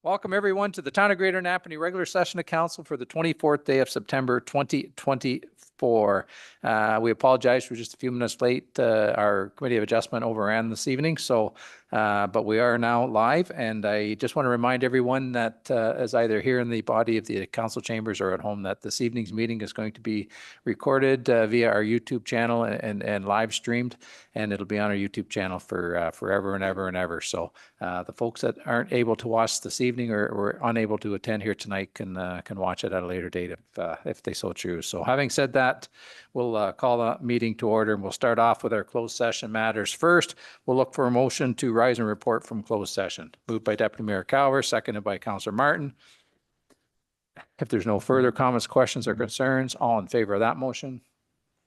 Welcome everyone to the Town of Greater Napanee regular session of council for the 24th day of September 2024. We apologize for just a few minutes late. Our committee of adjustment overran this evening, but we are now live, and I just want to remind everyone that as either here in the body of the council chambers or at home, that this evening's meeting is going to be recorded via our YouTube channel and live streamed, and it'll be on our YouTube channel for forever and ever and ever. So the folks that aren't able to watch this evening or unable to attend here tonight can watch it at a later date if they so choose. So having said that, we'll call the meeting to order, and we'll start off with our closed session matters. First, we'll look for a motion to rise and report from closed session. Moved by Deputy Mayor Calver, seconded by Councillor Martin. If there's no further comments, questions, or concerns, all in favor of that motion?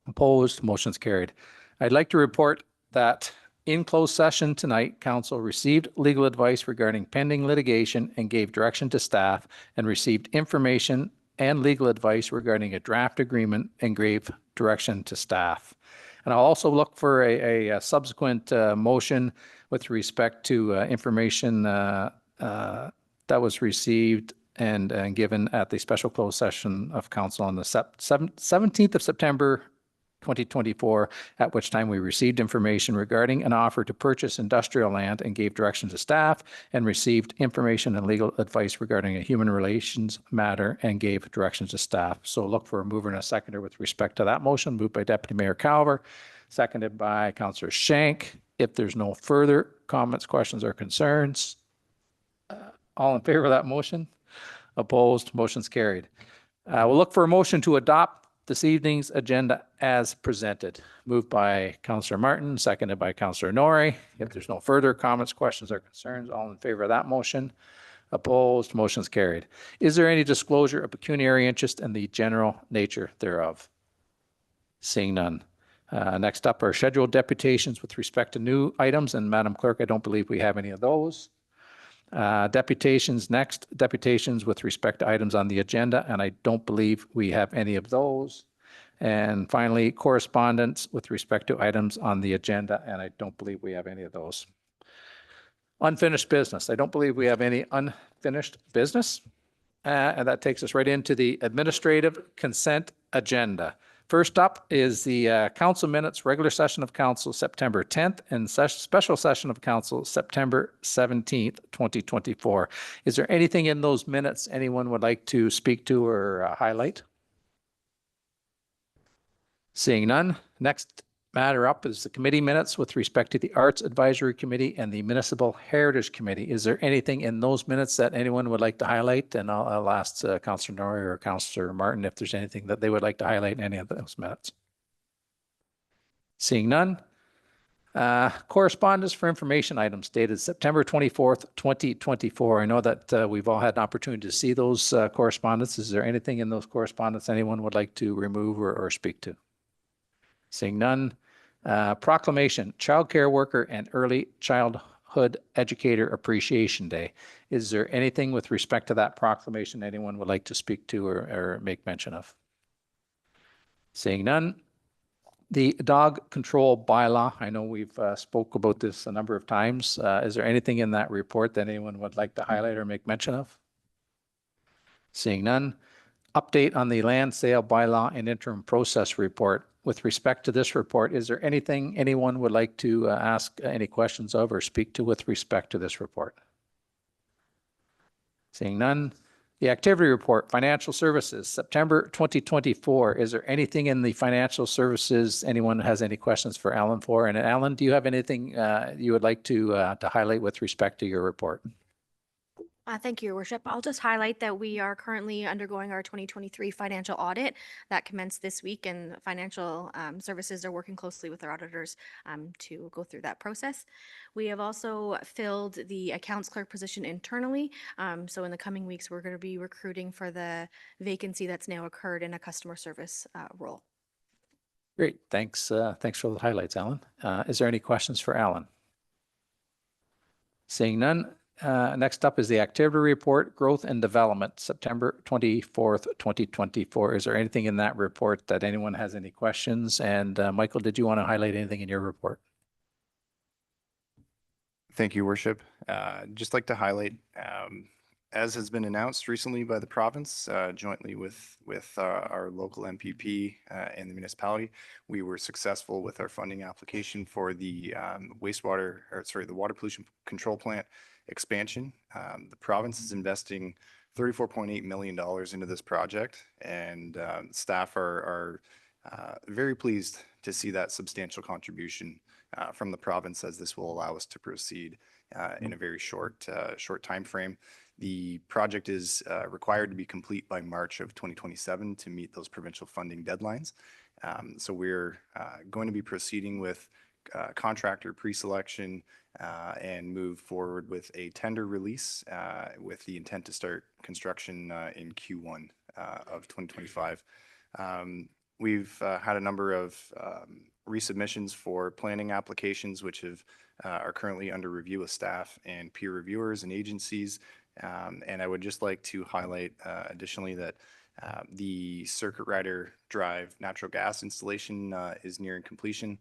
Opposed? Motion's carried. I'd like to report that in closed session tonight, council received legal advice regarding pending litigation and gave direction to staff, and received information and legal advice regarding a draft agreement and gave direction to staff. And I'll also look for a subsequent motion with respect to information that was received and given at the special closed session of council on the 17th of September 2024, at which time we received information regarding an offer to purchase industrial land and gave direction to staff, and received information and legal advice regarding a human relations matter and gave directions to staff. So look for a mover and a seconder with respect to that motion. Moved by Deputy Mayor Calver, seconded by Councillor Shank. If there's no further comments, questions, or concerns, all in favor of that motion? Opposed? Motion's carried. We'll look for a motion to adopt this evening's agenda as presented. Moved by Councillor Martin, seconded by Councillor Norrie. If there's no further comments, questions, or concerns, all in favor of that motion? Opposed? Motion's carried. Is there any disclosure of pecuniary interest and the general nature thereof? Seeing none. Next up are scheduled deputations with respect to new items, and Madam Clerk, I don't believe we have any of those. Deputations next, deputations with respect to items on the agenda, and I don't believe we have any of those. And finally, correspondence with respect to items on the agenda, and I don't believe we have any of those. Unfinished business. I don't believe we have any unfinished business. And that takes us right into the administrative consent agenda. First up is the council minutes, regular session of council September 10th and special session of council September 17th, 2024. Is there anything in those minutes anyone would like to speak to or highlight? Seeing none. Next matter up is the committee minutes with respect to the Arts Advisory Committee and the Municipal Heritage Committee. Is there anything in those minutes that anyone would like to highlight? And I'll ask Councillor Norrie or Councillor Martin if there's anything that they would like to highlight in any of those minutes. Seeing none. Correspondence for information items dated September 24th, 2024. I know that we've all had an opportunity to see those correspondences. Is there anything in those correspondence anyone would like to remove or speak to? Seeing none. Proclamation, Child Care Worker and Early Childhood Educator Appreciation Day. Is there anything with respect to that proclamation anyone would like to speak to or make mention of? Seeing none. The dog control bylaw. I know we've spoke about this a number of times. Is there anything in that report that anyone would like to highlight or make mention of? Seeing none. Update on the land sale bylaw and interim process report. With respect to this report, is there anything anyone would like to ask any questions of or speak to with respect to this report? Seeing none. The activity report, financial services, September 2024. Is there anything in the financial services anyone has any questions for Alan for? And Alan, do you have anything you would like to highlight with respect to your report? Thank you, Your Worship. I'll just highlight that we are currently undergoing our 2023 financial audit that commenced this week, and financial services are working closely with our auditors to go through that process. We have also filled the accounts clerk position internally. So in the coming weeks, we're going to be recruiting for the vacancy that's now occurred in a customer service role. Great. Thanks. Thanks for the highlights, Alan. Is there any questions for Alan? Seeing none. Next up is the activity report, growth and development, September 24th, 2024. Is there anything in that report that anyone has any questions? And Michael, did you want to highlight anything in your report? Thank you, Worship. Just like to highlight As has been announced recently by the province, jointly with our local MPP and the municipality, we were successful with our funding application for the the water pollution control plant expansion. The province is investing $34.8 million into this project, and staff are very pleased to see that substantial contribution from the province, as this will allow us to proceed in a very short time frame. The project is required to be complete by March of 2027 to meet those provincial funding deadlines. So we're going to be proceeding with contractor pre-selection and move forward with a tender release with the intent to start construction in Q1 of 2025. We've had a number of resubmissions for planning applications, which are currently under review with staff and peer reviewers and agencies. And I would just like to highlight additionally that the Circuit Rider Drive natural gas installation is nearing completion.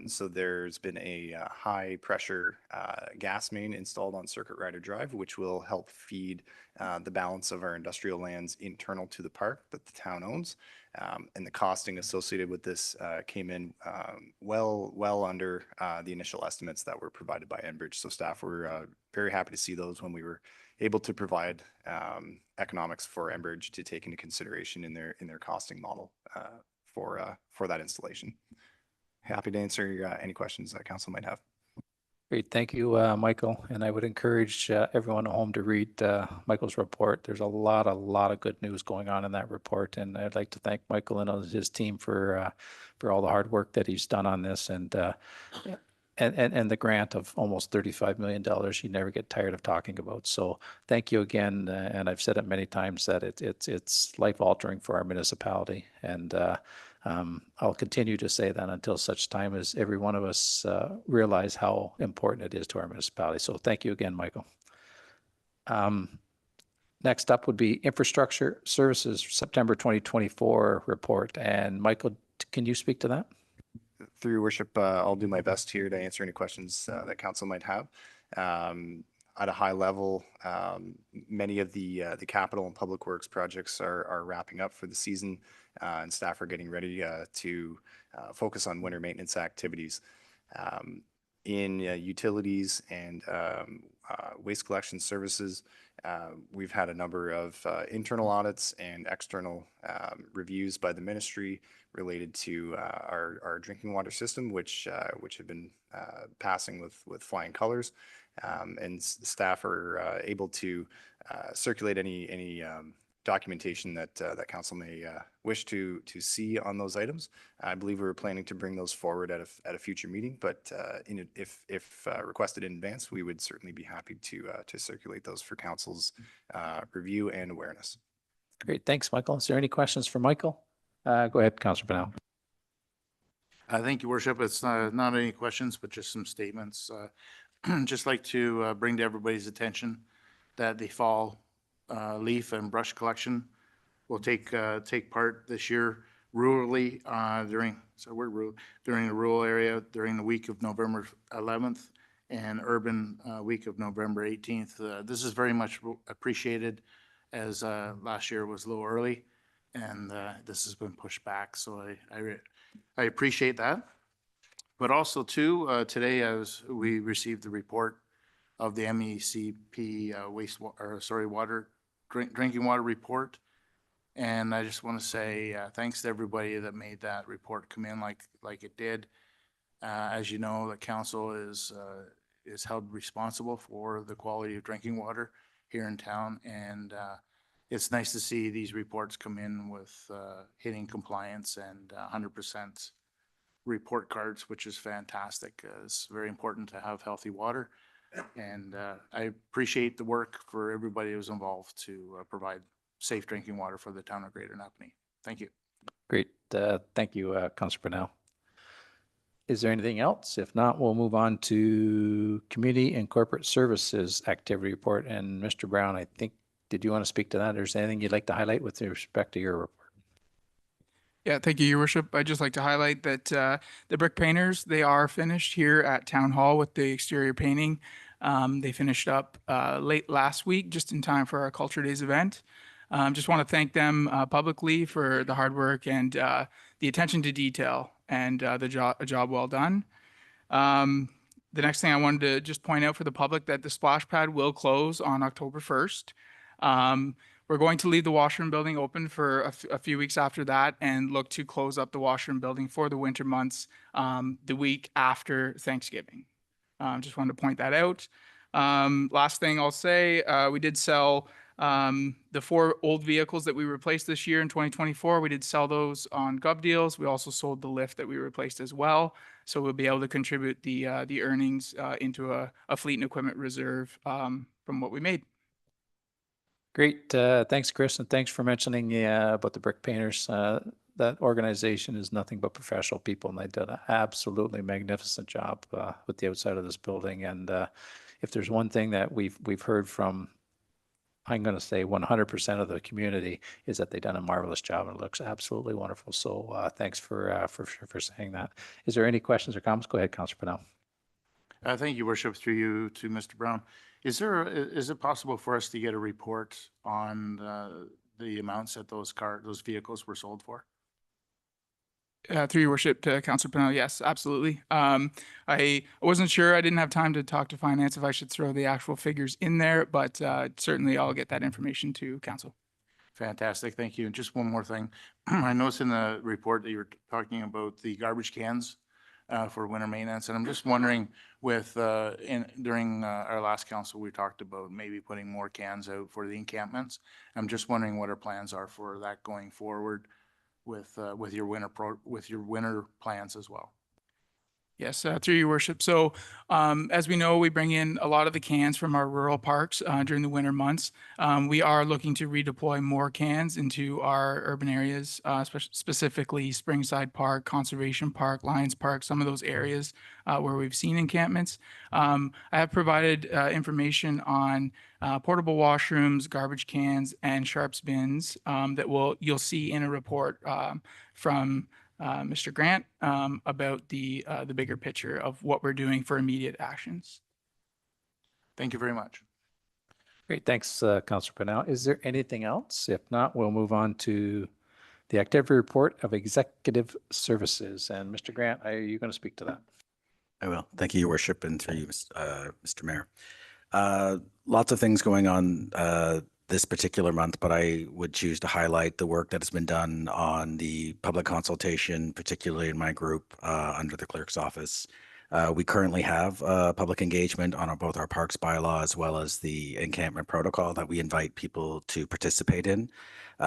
So there's been a high pressure gas main installed on Circuit Rider Drive, which will help feed the balance of our industrial lands internal to the park that the town owns. And the costing associated with this came in well under the initial estimates that were provided by Enbridge. So staff were very happy to see those when we were able to provide economics for Enbridge to take into consideration in their costing model for that installation. Happy to answer any questions that council might have. Great, thank you, Michael. And I would encourage everyone at home to read Michael's report. There's a lot of good news going on in that report, and I'd like to thank Michael and his team for all the hard work that he's done on this, and the grant of almost $35 million you never get tired of talking about. So thank you again, and I've said it many times that it's life altering for our municipality, and I'll continue to say that until such time as every one of us realize how important it is to our municipality. So thank you again, Michael. Next up would be Infrastructure Services September 2024 report. And Michael, can you speak to that? Through your worship, I'll do my best here to answer any questions that council might have. At a high level, many of the capital and public works projects are wrapping up for the season, and staff are getting ready to focus on winter maintenance activities. In utilities and waste collection services, we've had a number of internal audits and external reviews by the ministry related to our drinking water system, which have been passing with flying colors. And staff are able to circulate any documentation that council may wish to see on those items. I believe we were planning to bring those forward at a future meeting, but if requested in advance, we would certainly be happy to circulate those for council's review and awareness. Great, thanks, Michael. Is there any questions for Michael? Go ahead, Councillor Pennell. Thank you, Worship. It's not any questions, but just some statements. Just like to bring to everybody's attention that the fall leaf and brush collection will take part this year rurally during the rural area during the week of November 11th and urban week of November 18th. This is very much appreciated, as last year was a little early, and this has been pushed back. So I appreciate that. But also too, today as we received the report of the MECP drinking water report, and I just want to say thanks to everybody that made that report come in like it did. As you know, the council is held responsible for the quality of drinking water here in town, and it's nice to see these reports come in with hitting compliance and 100% report cards, which is fantastic. It's very important to have healthy water, and I appreciate the work for everybody who was involved to provide safe drinking water for the town of Greater Napanee. Thank you. Great, thank you, Councillor Pennell. Is there anything else? If not, we'll move on to Community and Corporate Services Activity Report. And Mr. Brown, I think, did you want to speak to that? Or is there anything you'd like to highlight with respect to your report? Yeah, thank you, Your Worship. I'd just like to highlight that the brick painters, they are finished here at Town Hall with the exterior painting. They finished up late last week, just in time for our Culture Days event. Just want to thank them publicly for the hard work and the attention to detail and a job well done. The next thing I wanted to just point out for the public that the splash pad will close on October 1st. We're going to leave the washroom building open for a few weeks after that and look to close up the washroom building for the winter months the week after Thanksgiving. Just wanted to point that out. Last thing I'll say, we did sell the 4 old vehicles that we replaced this year in 2024. We did sell those on Gov Deals. We also sold the lift that we replaced as well. So we'll be able to contribute the earnings into a fleet and equipment reserve from what we made. Great. Thanks, Chris, and thanks for mentioning about the brick painters. That organization is nothing but professional people, and they did an absolutely magnificent job with the outside of this building. And if there's one thing that we've heard from, I'm going to say 100% of the community, is that they've done a marvelous job and it looks absolutely wonderful. So thanks for saying that. Is there any questions or comments? Go ahead, Councillor Pennell. Thank you, Worship, through you to Mr. Brown. Is it possible for us to get a report on the amounts that those vehicles were sold for? Through your worship to Councillor Pennell, yes, absolutely. I wasn't sure. I didn't have time to talk to finance if I should throw the actual figures in there, but certainly I'll get that information to council. Fantastic. Thank you. And just one more thing. I noticed in the report that you were talking about the garbage cans for winter maintenance. And I'm just wondering during our last council, we talked about maybe putting more cans out for the encampments. I'm just wondering what our plans are for that going forward with your winter plans as well. Yes, through your worship. So as we know, we bring in a lot of the cans from our rural parks during the winter months. We are looking to redeploy more cans into our urban areas, specifically Springside Park, Conservation Park, Lions Park, some of those areas where we've seen encampments. I have provided information on portable washrooms, garbage cans, and sharps bins that you'll see in a report from Mr. Grant about the bigger picture of what we're doing for immediate actions. Thank you very much. Great. Thanks, Councillor Pennell. Is there anything else? If not, we'll move on to the activity report of executive services. And Mr. Grant, are you going to speak to that? I will. Thank you, Your Worship, and through you, Mr. Mayor. Lots of things going on this particular month, but I would choose to highlight the work that has been done on the public consultation, particularly in my group under the clerk's office. We currently have public engagement on both our parks bylaw as well as the encampment protocol that we invite people to participate in.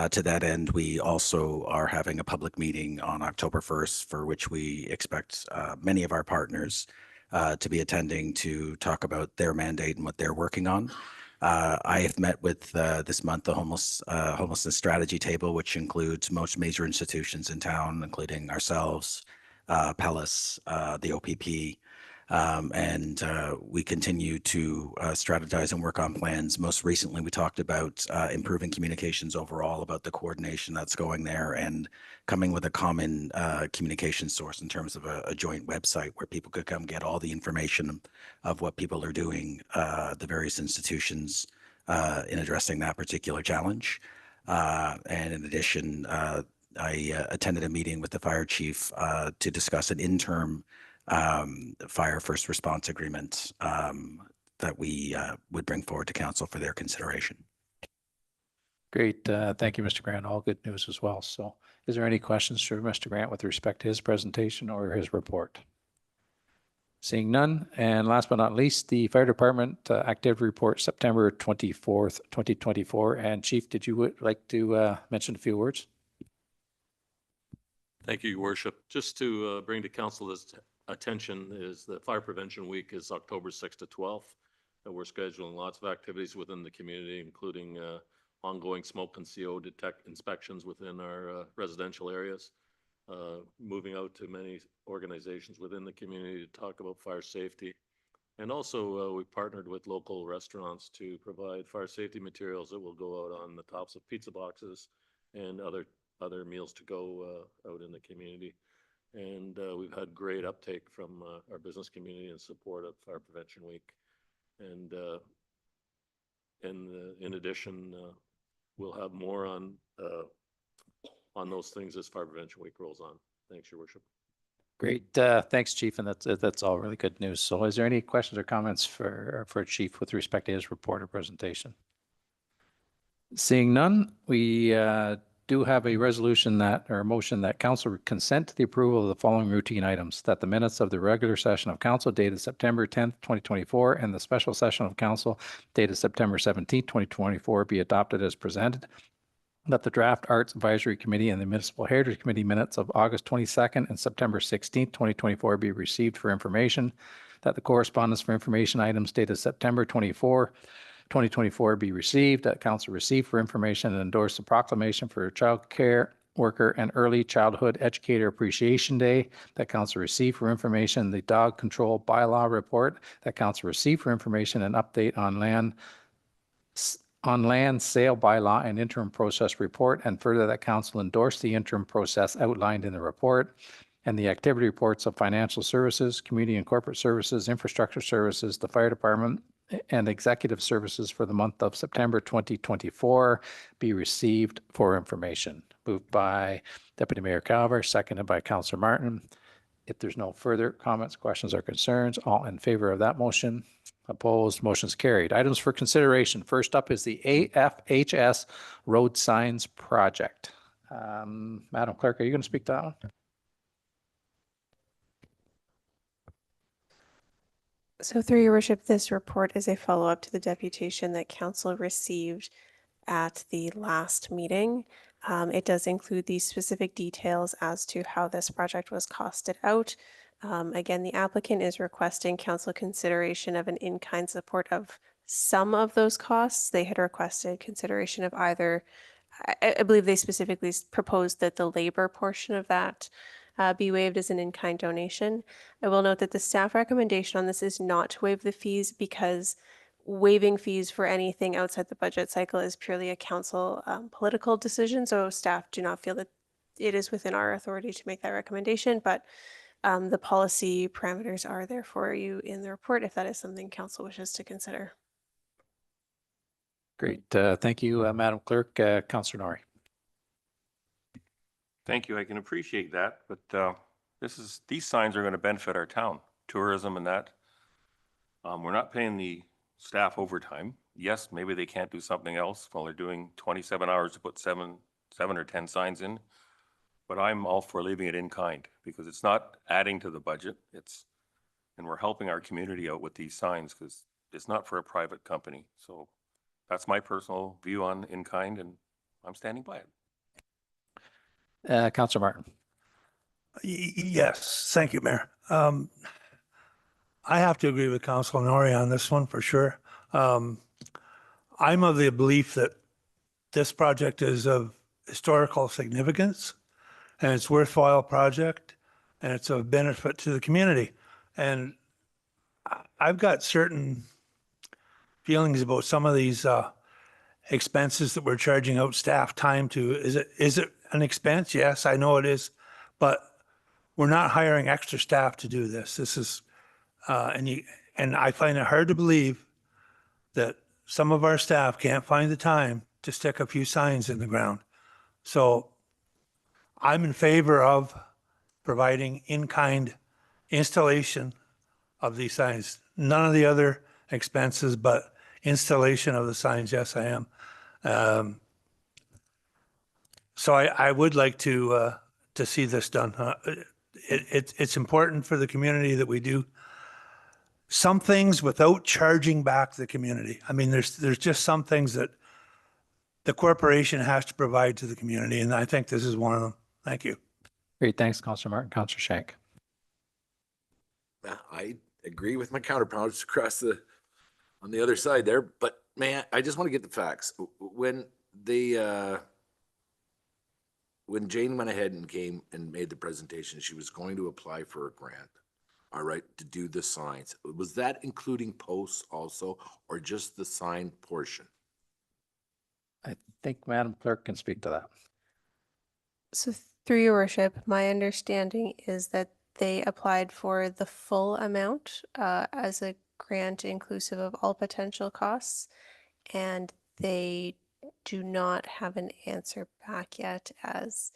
To that end, we also are having a public meeting on October 1st, for which we expect many of our partners to be attending to talk about their mandate and what they're working on. I have met with this month the homelessness strategy table, which includes most major institutions in town, including ourselves, PELUS, the OPP, and we continue to strategize and work on plans. Most recently, we talked about improving communications overall, about the coordination that's going there, and coming with a common communication source in terms of a joint website where people could come get all the information of what people are doing, the various institutions in addressing that particular challenge. And in addition, I attended a meeting with the fire chief to discuss an interim fire first response agreement that we would bring forward to council for their consideration. Great. Thank you, Mr. Grant. All good news as well. So is there any questions for Mr. Grant with respect to his presentation or his report? Seeing none. And last but not least, the fire department activity report, September 24th, 2024. And Chief, did you like to mention a few words? Thank you, Your Worship. Just to bring to council's attention is that Fire Prevention Week is October 6th to 12th. And we're scheduling lots of activities within the community, including ongoing smoke and CO inspections within our residential areas, moving out to many organizations within the community to talk about fire safety. And also we partnered with local restaurants to provide fire safety materials that will go out on the tops of pizza boxes and other meals to go out in the community. And we've had great uptake from our business community in support of Fire Prevention Week. And in addition, we'll have more on those things as Fire Prevention Week rolls on. Thanks, Your Worship. Great. Thanks, Chief. And that's all really good news. So is there any questions or comments for Chief with respect to his report or presentation? Seeing none, we do have a resolution or a motion that council consent to the approval of the following routine items: that the minutes of the regular session of council dated September 10th, 2024, and the special session of council dated September 17th, 2024 be adopted as presented; that the Draft Arts Advisory Committee and the Municipal Heritage Committee minutes of August 22nd and September 16th, 2024 be received for information; that the correspondence for information items dated September 24, 2024 be received; that council receive for information and endorse the proclamation for Child Care Worker and Early Childhood Educator Appreciation Day; that council receive for information the Dog Control Bylaw Report; that council receive for information an update on land sale bylaw and interim process report; and further that council endorse the interim process outlined in the report; and the activity reports of financial services, community and corporate services, infrastructure services, the fire department, and executive services for the month of September 2024 be received for information. Moved by Deputy Mayor Calver, seconded by Councillor Martin. If there's no further comments, questions, or concerns, all in favor of that motion? Opposed? Motion's carried. Items for consideration. First up is the AFHS Road Signs Project. Madam Clerk, are you going to speak to that one? So through your worship, this report is a follow-up to the deputation that council received at the last meeting. It does include the specific details as to how this project was costed out. Again, the applicant is requesting council consideration of an in-kind support of some of those costs. They had requested consideration of either, I believe they specifically proposed that the labor portion of that be waived as an in-kind donation. I will note that the staff recommendation on this is not to waive the fees, because waiving fees for anything outside the budget cycle is purely a council political decision. So staff do not feel that it is within our authority to make that recommendation, but the policy parameters are there for you in the report if that is something council wishes to consider. Great. Thank you, Madam Clerk. Councillor Norrie. Thank you. I can appreciate that, but these signs are going to benefit our town, tourism and that. We're not paying the staff overtime. Yes, maybe they can't do something else while they're doing 27 hours to put seven or 10 signs in. But I'm all for leaving it in kind, because it's not adding to the budget. And we're helping our community out with these signs, because it's not for a private company. So that's my personal view on in kind, and I'm standing by it. Councillor Martin. Yes, thank you, Mayor. I have to agree with Councillor Norrie on this one for sure. I'm of the belief that this project is of historical significance, and it's a worthwhile project, and it's of benefit to the community. And I've got certain feelings about some of these expenses that we're charging out staff time to. Is it an expense? Yes, I know it is, but we're not hiring extra staff to do this. This is, and I find it hard to believe that some of our staff can't find the time to stick a few signs in the ground. So I'm in favor of providing in-kind installation of these signs. None of the other expenses, but installation of the signs, yes, I am. So I would like to see this done. It's important for the community that we do some things without charging back the community. I mean, there's just some things that the corporation has to provide to the community, and I think this is one of them. Thank you. Great. Thanks, Councillor Martin. Councillor Shank. I agree with my counterparts across on the other side there, but man, I just want to get the facts. When Jane went ahead and came and made the presentation, she was going to apply for a grant, all right, to do the signs. Was that including posts also, or just the sign portion? I think Madam Clerk can speak to that. So through your worship, my understanding is that they applied for the full amount as a grant inclusive of all potential costs, and they do not have an answer back yet, as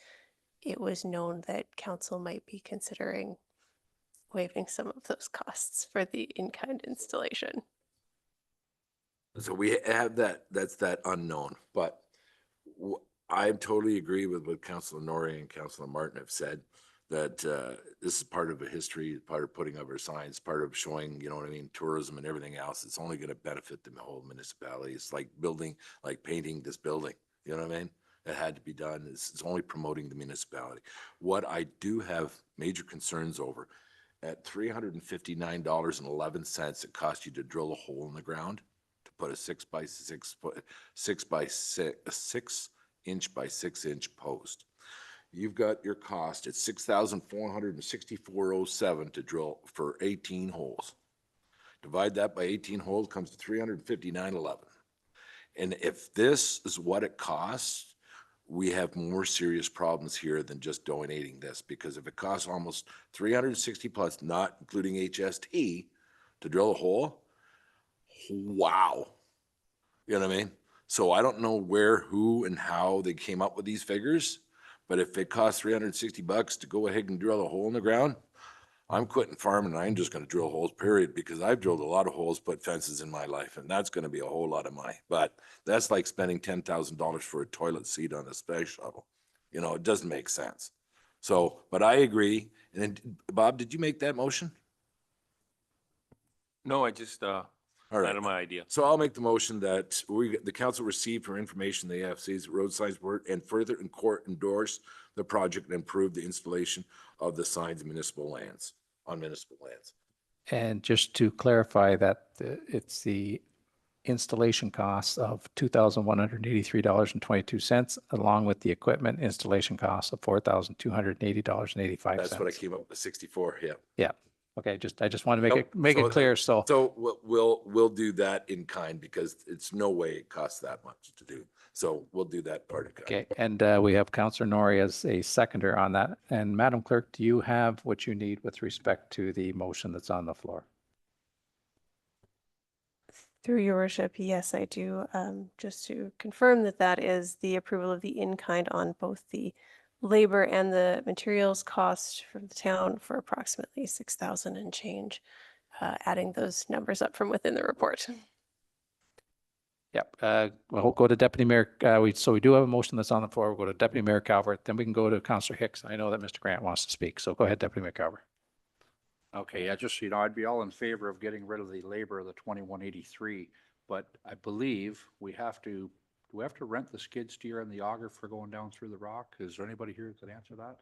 it was known that council might be considering waiving some of those costs for the in-kind installation. So we have that, that's that unknown, but I totally agree with what Councilor Norrie and Councilor Martin have said, that this is part of a history, part of putting up our signs, part of showing, you know what I mean, tourism and everything else. It's only going to benefit the whole municipality. It's like building, like painting this building, you know what I mean? It had to be done. It's only promoting the municipality. What I do have major concerns over, at $359.11, it costs you to drill a hole in the ground to put a 6 by 6 foot, 6 by 6, a 6-inch by 6-inch post. You've got your cost at $6,464.07 to drill for 18 holes. Divide that by 18 holes, comes to $359.11. And if this is what it costs, we have more serious problems here than just donating this, because if it costs almost 360 plus, not including HST, to drill a hole, wow. You know what I mean? So I don't know where, who, and how they came up with these figures, but if it costs $360 to go ahead and drill a hole in the ground, I'm quitting farming and I'm just gonna drill holes, period, because I've drilled a lot of holes, put fences in my life, and that's gonna be a whole lot of money. But that's like spending $10,000 for a toilet seat on a space shuttle. You know, it doesn't make sense. So, but I agree. And then, Bob, did you make that motion? No, I just, All right. out of my idea. So I'll make the motion that the council received for information the AFC's road signs were, and further in court endorse the project and improve the installation of the signs in municipal lands, on municipal lands. And just to clarify that it's the installation costs of $2,183.22, along with the equipment installation costs of $4,280.85. That's what I came up with, 64, yeah. Yeah. Okay. I just want to Nope. make So it clear. So So we'll do that in kind, because it's no way it costs that much to do. So we'll do that part of kind. okay. And we have Councillor Norrie as a seconder on that. And Madam Clerk, do you have what you need with respect to the motion that's on the floor? Through your worship, yes, I do. Just to confirm that that is the approval of the in-kind on both the labor and the materials cost from the town for approximately 6,000 and change, adding those numbers up from within the report. Yep. We'll go to Deputy Mayor. So we do have a motion that's on the floor. We'll go to Deputy Mayor Calvert. Then we can go to Councillor Hicks. I know that Mr. Grant wants to speak. So go ahead, Deputy Mayor Calvert. Okay, yeah, just, I'd be all in favor of getting rid of the labor of the 2183, but I believe we have to, do we have to rent the skid steer and the auger for going down through the rock? Is there anybody here that can answer that?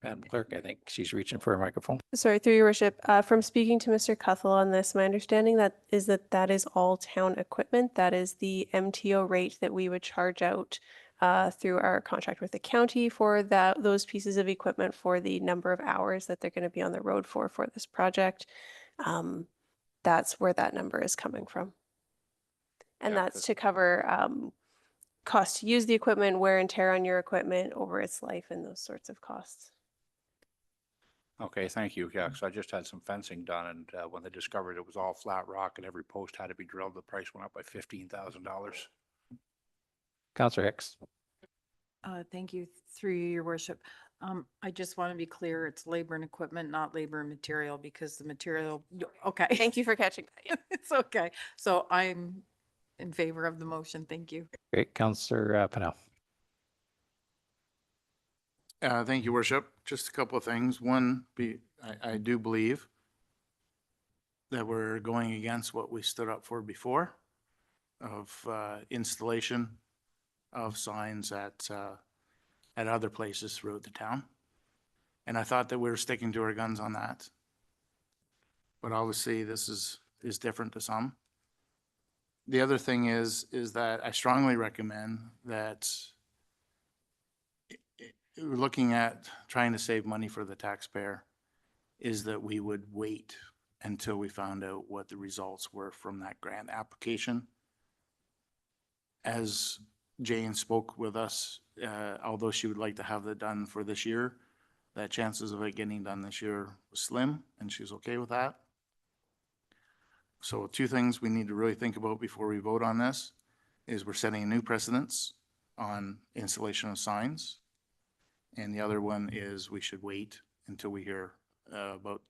Madam Clerk, I think she's reaching for a microphone. Sorry, through your worship, from speaking to Mr. Cuthell on this, my understanding that is all town equipment. That is the MTO rate that we would charge out through our contract with the county for those pieces of equipment for the number of hours that they're going to be on the road for this project. That's where that number is coming from. And Yeah, that's to cover cost to use the equipment, wear and tear on your equipment over its life, and those sorts of costs. Okay, thank you. Yeah, because I just had some fencing done, and when they discovered it was all flat rock and every post had to be drilled, the price went up by $15,000. Councillor Hicks. Thank you, through you, your worship. I just want to be clear, it's labor and equipment, not labor and material, because the material, okay. Thank you for catching that. It's okay. So I'm in favor of the motion. Thank you. Great. Councillor Pennell. Thank you, Worship. Just a couple of things. One, I do believe that we're going against what we stood up for before of installation of signs at other places throughout the town. And I thought that we were sticking to our guns on that. But obviously this is different to some. The other thing is that I strongly recommend that we're looking at trying to save money for the taxpayer, is that we would wait until we found out what the results were from that grant application. As Jane spoke with us, although she would like to have that done for this year, that chances of it getting done this year was slim, and she's okay with that. So two things we need to really think about before we vote on this is we're setting a new precedence on installation of signs. And the other one is we should wait until we hear about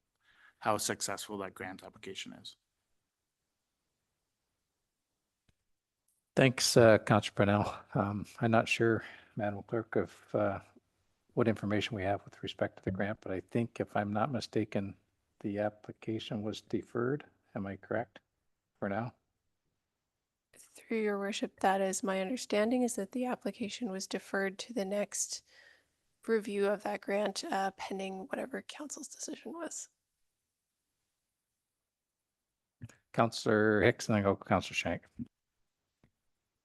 how successful that grant application is. Thanks, Councillor Purnell. I'm not sure, Madam Clerk, of what information we have with respect to the grant, but I think if I'm not mistaken, the application was deferred. Am I correct for now? Through your worship, that is my understanding, is that the application was deferred to the next review of that grant, pending whatever council's decision was. Councillor Hicks and then go Councillor Shank.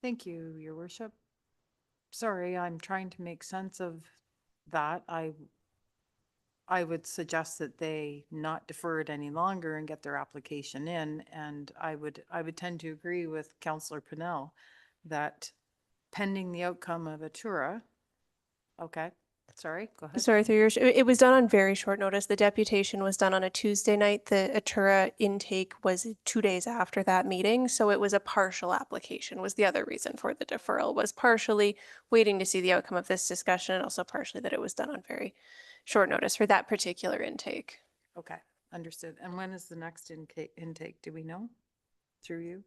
Thank you, your worship. Sorry, I'm trying to make sense of that. I would suggest that they not defer it any longer and get their application in. And I would tend to agree with Councillor Purnell that pending the outcome of Atura, okay, sorry, go ahead. Sorry, through your, it was done on very short notice. The deputation was done on a Tuesday night. The Atura intake was 2 days after that meeting. So it was a partial application was the other reason for the deferral, was partially waiting to see the outcome of this discussion and also partially that it was done on very short notice for that particular intake. Okay, understood. And when is the next intake? Do we know? Through you?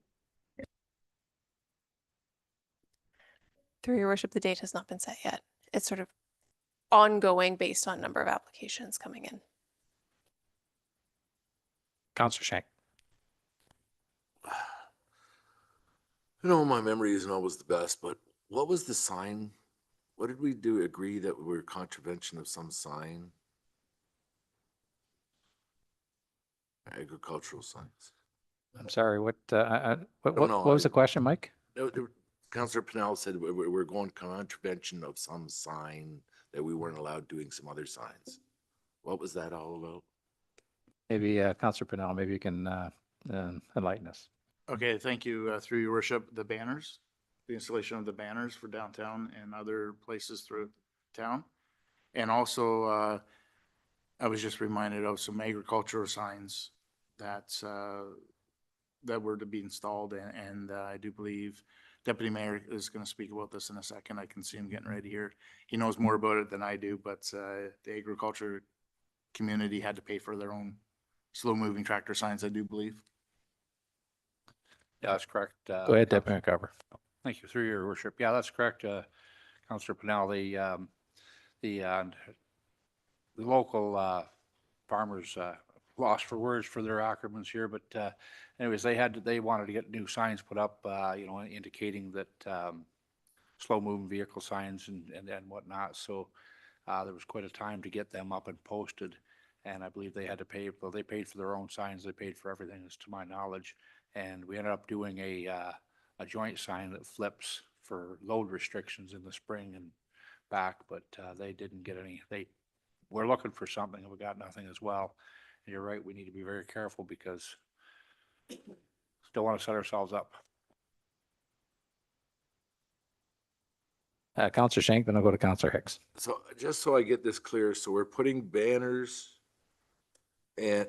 Through your worship, the date has not been set yet. It's sort of ongoing based on number of applications coming in. Councillor Shank. You know, my memory isn't always the best, but what was the sign? What did we do? Agree that we were contravention of some sign? Agricultural signs. I'm sorry, what know. what was the question, Mike? Councillor Purnell said we're going contravention of some sign, that we weren't allowed doing some other signs. What was that all about? Maybe Councillor Purnell, maybe you can enlighten us. Okay, thank you. Through your worship, the banners, the installation of the banners for downtown and other places through town. And also, I was just reminded of some agricultural signs that were to be installed, and I do believe Deputy Mayor is going to speak about this in a second. I can see him getting ready here. He knows more about it than I do, but the agriculture community had to pay for their own slow-moving tractor signs, I do believe. Yeah, that's correct. Go ahead, Deputy Mayor. Thank you, through your worship. Yeah, that's correct, Councillor Purnell. The local farmers lost for words for their acronyms here, but anyways, they wanted to get new signs put up, indicating that slow-moving vehicle signs and whatnot. So there was quite a time to get them up and posted, and I believe they had to pay. Well, they paid for their own signs. They paid for everything, as to my knowledge. And we ended up doing a joint sign that flips for load restrictions in the spring and back, but they didn't get any. We're looking for something and we got nothing as well. And you're right, we need to be very careful because don't want to set ourselves up. Councillor Shank, then I'll go to Councillor Hicks. So just so I get this clear, so we're putting banners and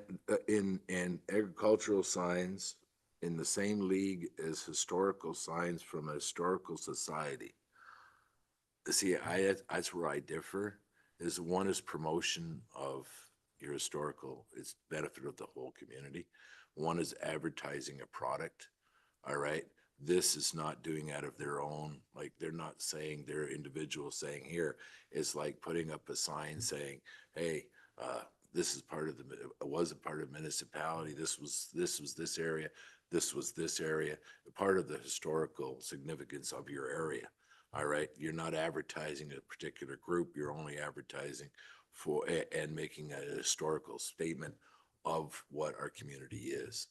in agricultural signs in the same league as historical signs from a historical society. See, that's where I differ. Is one is promotion of your historical, it's benefit of the whole community. One is advertising a product. All right. This is not doing out of their own, like they're not saying, they're individual saying here. It's like putting up a sign saying, hey, this is part of was a part of municipality. This was this area. This was this area, part of the historical significance of your area. All right. You're not advertising a particular group. You're only advertising for and making a historical statement of what our community is.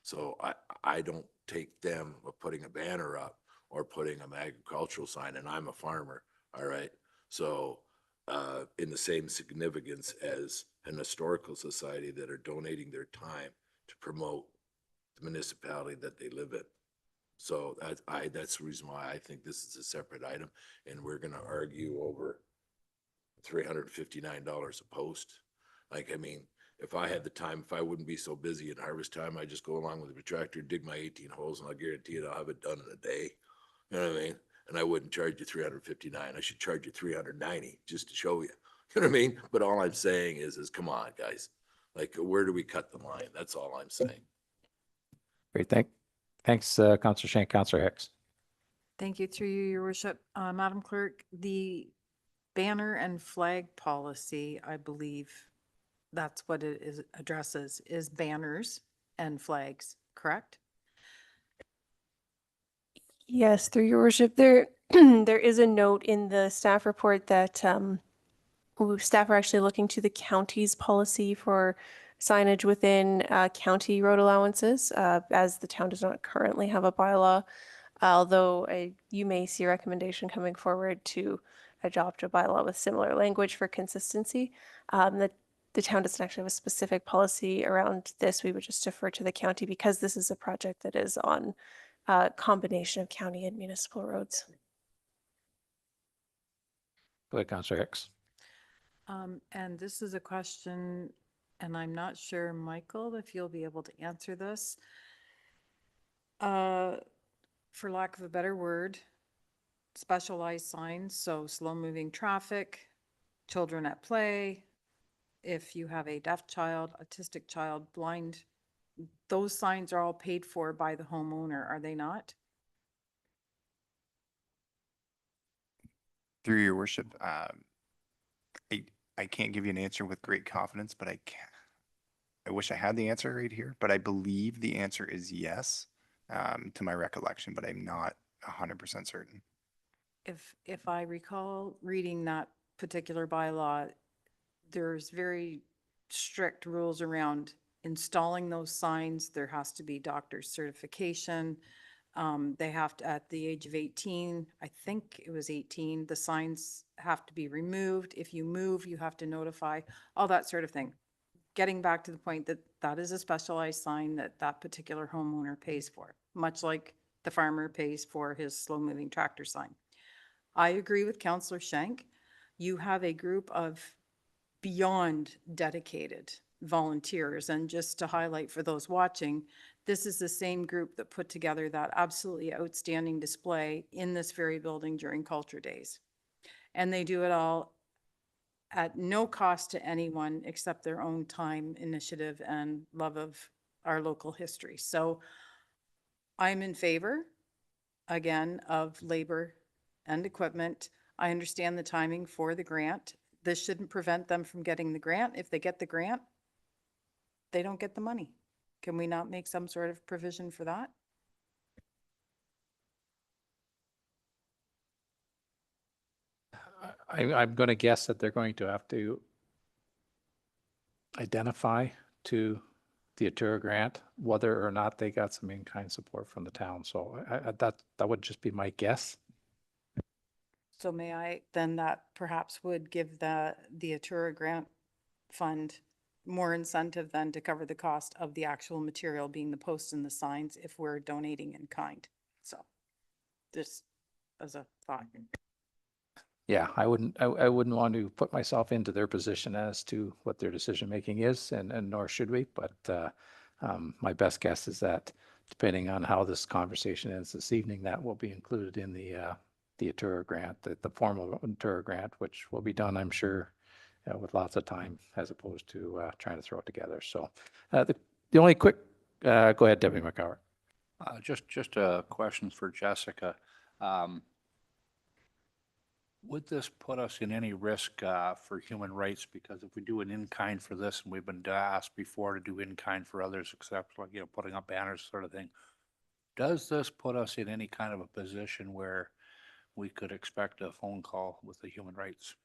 So I don't take them of putting a banner up or putting an agricultural sign, and I'm a farmer. All right. So in the same significance as an historical society that are donating their time to promote the municipality that they live in. So that's the reason why I think this is a separate item, and we're going to argue over $359 a post. Like, I mean, if I had the time, if I wouldn't be so busy in harvest time, I just go along with the tractor, dig my 18 holes, and I'll guarantee you I'll have it done in a day. You know what I mean? And I wouldn't charge you 359. I should charge you 390 just to show you. You know what I mean? But all I'm saying is come on, guys. Like, where do we cut the line? That's all I'm saying. Great, thanks, Councillor Shank. Councillor Hicks. Thank you, through you, your worship. Madam Clerk, the banner and flag policy, I believe that's what it is addresses, is banners and flags, correct? Yes, through your worship, there there is a note in the staff report that staff are actually looking to the county's policy for signage within county road allowances, as the town does not currently have a bylaw. Although you may see a recommendation coming forward to adopt a bylaw with similar language for consistency. The town doesn't actually have a specific policy around this. We would just defer to the county because this is a project that is on a combination of county and municipal roads. Go ahead, Councillor Hicks. And this is a question, and I'm not sure, Michael, if you'll be able to answer this. For lack of a better word, specialized signs, so slow-moving traffic, children at play, if you have a deaf child, autistic child, blind, those signs are all paid for by the homeowner, are they not? Through your worship, I can't give you an answer with great confidence, but I wish I had the answer right here, but I believe the answer is yes, to my recollection, but I'm not 100% certain. If I recall reading that particular bylaw, there's very strict rules around installing those signs. There has to be doctor's certification. They have to, at the age of 18, I think it was 18, the signs have to be removed. If you move, you have to notify, all that sort of thing. Getting back to the point that that is a specialized sign that that particular homeowner pays for, much like the farmer pays for his slow-moving tractor sign. I agree with Councillor Shank. You have a group of beyond dedicated volunteers. And just to highlight for those watching, this is the same group that put together that absolutely outstanding display in this very building during Culture Days. And they do it all at no cost to anyone except their own time, initiative, and love of our local history. So I'm in favor, again, of labor and equipment. I understand the timing for the grant. This shouldn't prevent them from getting the grant. If they get the grant, they don't get the money. Can we not make some sort of provision for that? I'm going to guess that they're going to have to identify to the Atura grant whether or not they got some in-kind support from the town. So that would just be my guess. So may I, then that perhaps would give the Atura grant fund more incentive than to cover the cost of the actual material being the posts and the signs if we're donating in kind. So just as a thought. Yeah, I wouldn't want to put myself into their position as to what their decision making is, and nor should we. But my best guess is that depending on how this conversation ends this evening, that will be included in the Atura grant, the formal Atura grant, which will be done, I'm sure, with lots of time as opposed to trying to throw it together. So the only quick, go ahead, Deputy McCowart. Just a question for Jessica. Would this put us in any risk for human rights? Because if we do an in-kind for this, and we've been asked before to do in-kind for others, except like, putting up banners sort of thing, does this put us in any kind of a position where we could expect a phone call with the human rights?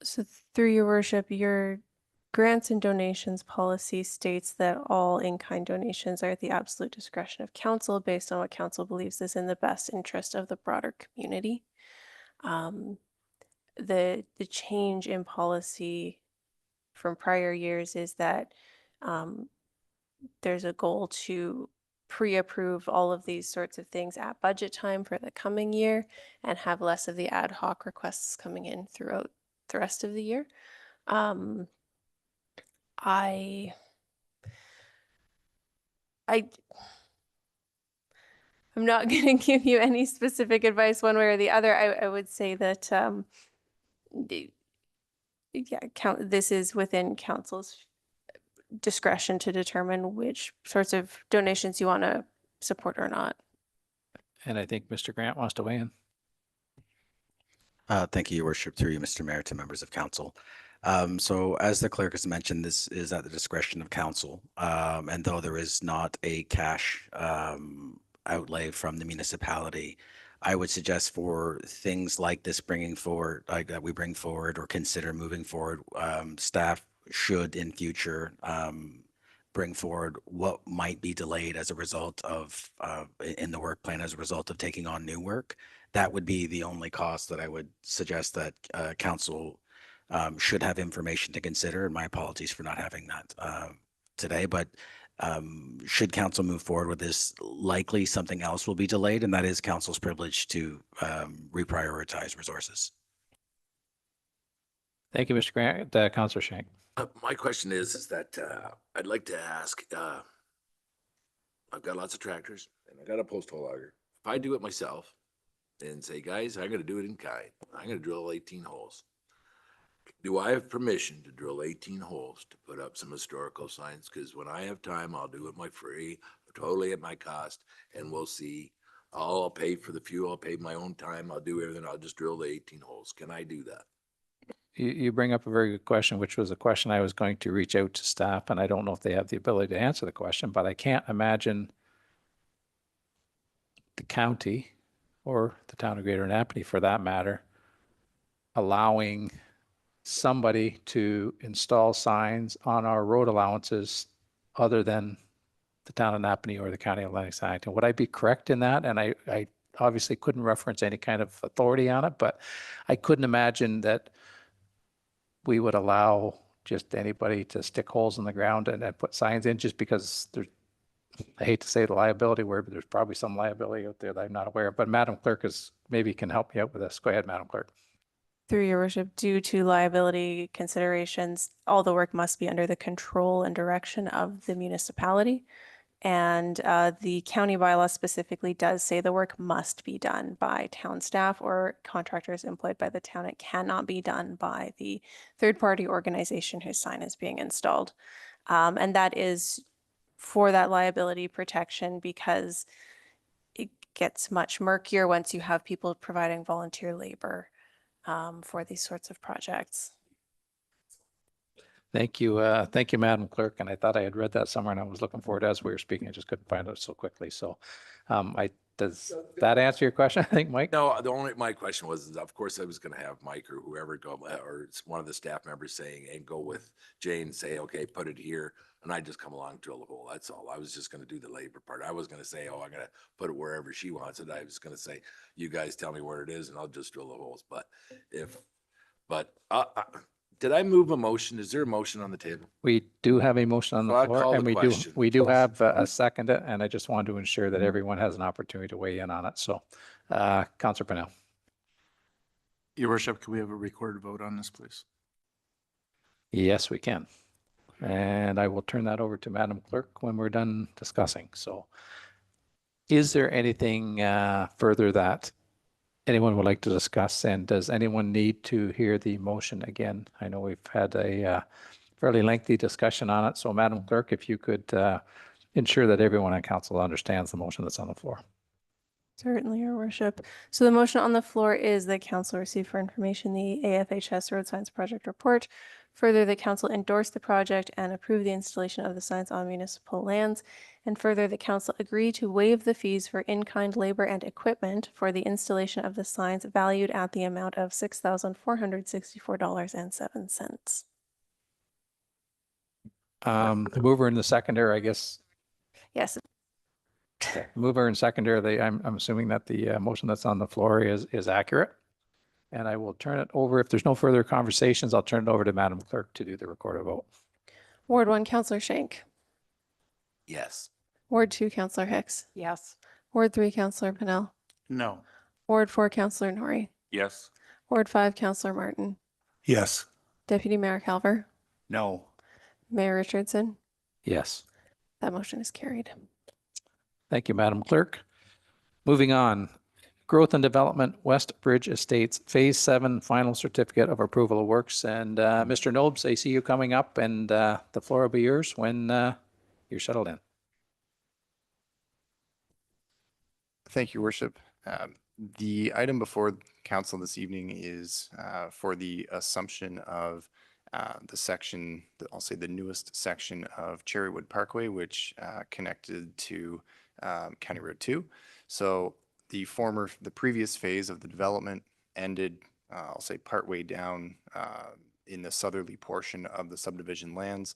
So through your worship, your grants and donations policy states that all in-kind donations are at the absolute discretion of council based on what council believes is in the best interest of the broader community. The change in policy from prior years is that there's a goal to pre-approve all of these sorts of things at budget time for the coming year and have less of the ad hoc requests coming in throughout the rest of the year. I I'm not going to give you any specific advice one way or the other. I would say that this is within council's discretion to determine which sorts of donations you want to support or not. And I think Mr. Grant wants to weigh in. Thank you, Your Worship, through you, Mr. Mayor, to members of council. So as the clerk has mentioned, this is at the discretion of council. And though there is not a cash outlay from the municipality, I would suggest for things like this bringing forward, like that we bring forward or consider moving forward, staff should in future bring forward what might be delayed as a result of in the work plan as a result of taking on new work. That would be the only cost that I would suggest that council should have information to consider. And my apologies for not having that today, but should council move forward with this, likely something else will be delayed, and that is council's privilege to reprioritize resources. Thank you, Mr. Grant. Councillor Shank. My question is that I'd like to ask, I've got lots of tractors and I got a post hole auger. If I do it myself and say, guys, I'm going to do it in kind, I'm going to drill 18 holes. Do I have permission to drill 18 holes to put up some historical signs? Because when I have time, I'll do it my free, totally at my cost, and we'll see. I'll pay for the fuel, I'll pay my own time, I'll do everything, I'll just drill the 18 holes. Can I do that? You bring up a very good question, which was a question I was going to reach out to staff, and I don't know if they have the ability to answer the question, but I can't imagine the county or the town of Greater Napanee, for that matter, allowing somebody to install signs on our road allowances other than the town of Napanee or the county of Lennox-Addington. Would I be correct in that? And I obviously couldn't reference any kind of authority on it, but I couldn't imagine that we would allow just anybody to stick holes in the ground and put signs in just because there's, I hate to say the liability word, but there's probably some liability out there that I'm not aware of. But Madam Clerk maybe can help me out with this. Go ahead, Madam Clerk. Through your worship, due to liability considerations, all the work must be under the control and direction of the municipality. And the county bylaw specifically does say the work must be done by town staff or contractors employed by the town. It cannot be done by the third-party organization whose sign is being installed. And that is for that liability protection because it gets much murkier once you have people providing volunteer labor for these sorts of projects. Thank you. Thank you, Madam Clerk. And I thought I had read that somewhere and I was looking for it as we were speaking. I just couldn't find it so quickly. So does that answer your question, I think, Mike? No, my question was, of course, I was going to have Mike or whoever go, or one of the staff members saying, and go with Jane and say, okay, put it here. And I just come along and drill a hole. That's all. I was just going to do the labor part. I was going to say, oh, I'm going to put it wherever she wants it. I was going to say, you guys tell me where it is and I'll just drill the holes. Did I move a motion? Is there a motion on the table? We do have a motion on the Well, I'll floor call and the we question. do have a second, and I just wanted to ensure that everyone has an opportunity to weigh in on it. So Councillor Pennell. Your Worship, can we have a recorded vote on this, please? Yes, we can. And I will turn that over to Madam Clerk when we're done discussing. So is there anything further that anyone would like to discuss? And does anyone need to hear the motion again? I know we've had a fairly lengthy discussion on it. So Madam Clerk, if you could ensure that everyone on council understands the motion that's on the floor. Certainly, Your Worship. So the motion on the floor is that council receive for information the AFHS Road Signs Project Report. Further, the council endorse the project and approve the installation of the signs on municipal lands. And further, the council agree to waive the fees for in-kind labor and equipment for the installation of the signs valued at the amount of $6,464.07. The mover and the seconder, I guess. Yes. Okay. Mover and seconder, I'm assuming that the motion that's on the floor is accurate. And I will turn it over. If there's no further conversations, I'll turn it over to Madam Clerk to do the recorded vote. Ward 1, Councillor Shank. Yes. Ward 2, Counselor Hicks. Yes. Ward 3, Counselor Pennell. No. Ward 4, Counselor Nori. Yes. Ward 5, Counselor Martin. Yes. Deputy Mayor Calver. No. Mayor Richardson. Yes. That motion is carried. Thank you, Madam Clerk. Moving on. Growth and Development, West Bridge Estates, Phase 7, Final Certificate of Approval of Works. And Mr. Nobes, I see you coming up, and the floor will be yours when you're settled in. Thank you, Worship. The item before council this evening is for the assumption of the section, I'll say the newest section of Cherrywood Parkway, which connected to County Road 2. So the previous phase of the development ended, I'll say partway down in the southerly portion of the subdivision lands.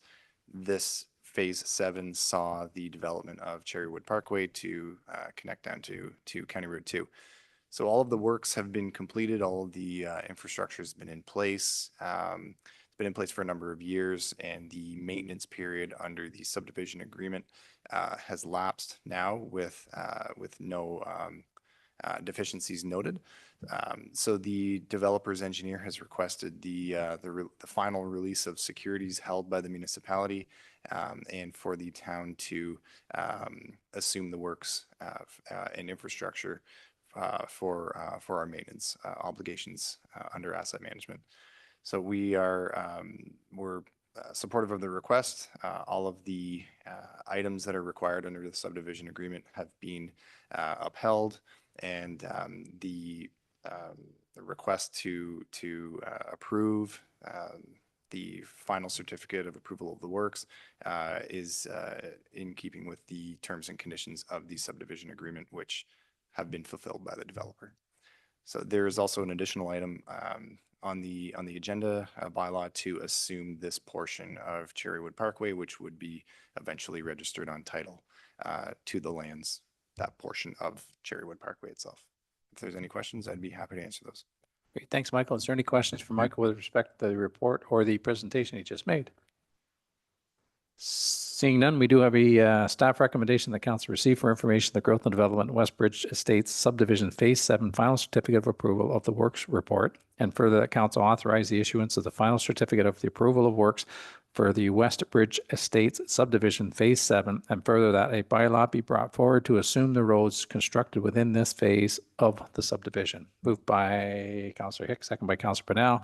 This Phase 7 saw the development of Cherrywood Parkway to connect down to County Road 2. So all of the works have been completed. All of the infrastructure has been in place. It's been in place for a number of years, and the maintenance period under the subdivision agreement has lapsed now with no deficiencies noted. So the developer's engineer has requested the final release of securities held by the municipality and for the town to assume the works and infrastructure for our maintenance obligations under asset management. So we're supportive of the request. All of the items that are required under the subdivision agreement have been upheld, and the request to approve the final certificate of approval of the works is in keeping with the terms and conditions of the subdivision agreement, which have been fulfilled by the developer. So there is also an additional item on the agenda, a bylaw to assume this portion of Cherrywood Parkway, which would be eventually registered on title to the lands, that portion of Cherrywood Parkway itself. If there's any questions, I'd be happy to answer those. Great. Thanks, Michael. Is there any questions for Michael with respect to the report or the presentation he just made? Seeing none, we do have a staff recommendation that council receive for information the Growth and Development Westbridge Estates Subdivision Phase 7 Final Certificate of Approval of the Works Report, and further that council authorize the issuance of the final certificate of the approval of works for the Westbridge Estates Subdivision Phase 7, and further that a bylaw be brought forward to assume the roads constructed within this phase of the subdivision. Moved by Councillor Hicks, second by Councillor Pennell.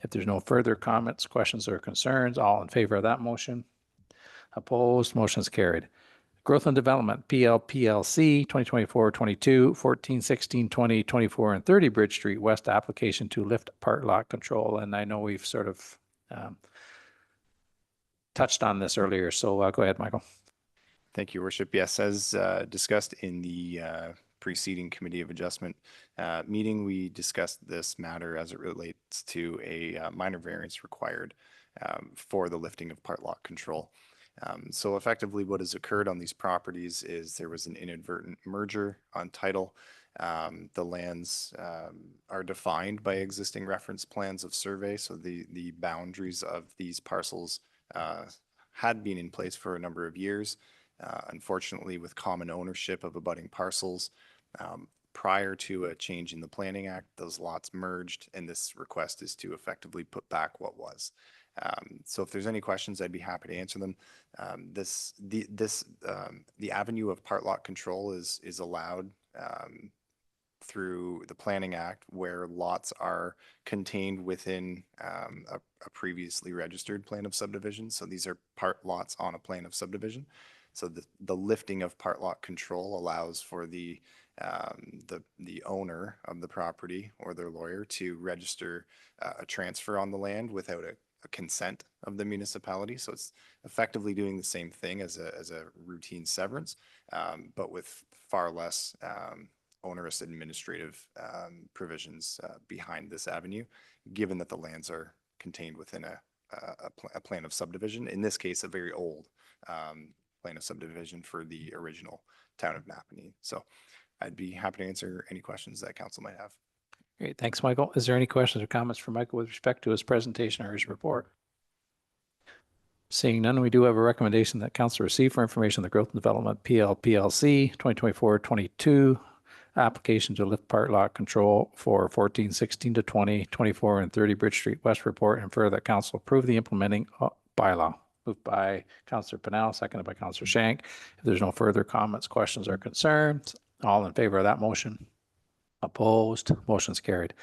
If there's no further comments, questions, or concerns, all in favor of that motion? Opposed, motion is carried. Growth and Development, PLPLC, 2024-22, 14, 16, 20, 24, and 30 Bridge Street West application to lift part lot control. And I know we've sort of touched on this earlier, so go ahead, Michael. Thank you, Worship. Yes, as discussed in the preceding Committee of Adjustment meeting, we discussed this matter as it relates to a minor variance required for the lifting of part lot control. So effectively what has occurred on these properties is there was an inadvertent merger on title. The lands are defined by existing reference plans of survey. So the boundaries of these parcels had been in place for a number of years. Unfortunately, with common ownership of abutting parcels, prior to a change in the Planning Act, those lots merged, and this request is to effectively put back what was. So if there's any questions, I'd be happy to answer them. The avenue of part lot control is allowed through the Planning Act, where lots are contained within a previously registered plan of subdivision. So these are part lots on a plan of subdivision. So the lifting of part lot control allows for the owner of the property or their lawyer to register a transfer on the land without a consent of the municipality. So it's effectively doing the same thing as a routine severance, but with far less onerous administrative provisions behind this avenue, given that the lands are contained within a plan of subdivision, in this case, a very old plan of subdivision for the original town of Napanee. So I'd be happy to answer any questions that council might have. Great, thanks, Michael. Is there any questions or comments for Michael with respect to his presentation or his report? Seeing none, we do have a recommendation that council receive for information the Growth and Development PLC 2024-22 application to lift part lot control for 1416 to 20, 24 and 30 Bridge Street West report, and further that council approve the implementing bylaw. Moved by Councillor Pennell, seconded by Councillor Shank. If there's no further comments, questions, or concerns, all in favor of that motion? Opposed? Motion's carried.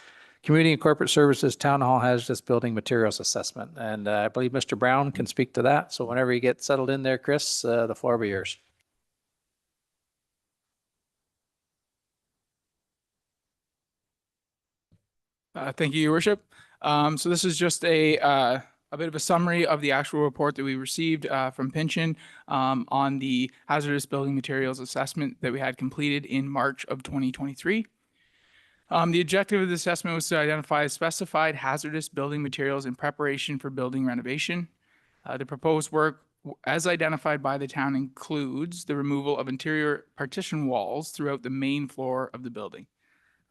Community and Corporate Services Town Hall Hazardous Building Materials Assessment. And I believe Mr. Brown can speak to that. So whenever you get settled in there, Chris, the floor will be yours. Thank you, Your Worship. So this is just a bit of a summary of the actual report that we received from Pension on the hazardous building materials assessment that we had completed in March of 2023. The objective of the assessment was to identify specified hazardous building materials in preparation for building renovation. The proposed work, as identified by the town, includes the removal of interior partition walls throughout the main floor of the building.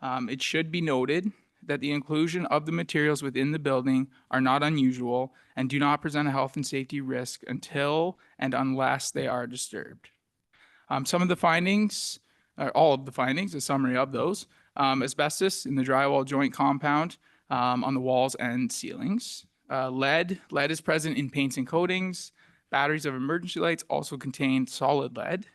It should be noted that the inclusion of the materials within the building are not unusual and do not present a health and safety risk until and unless they are disturbed. Some of the findings, or all of the findings, a summary of those: asbestos in the drywall joint compound on the walls and ceilings. Lead is present in paints and coatings. Batteries of emergency lights also contain solid lead.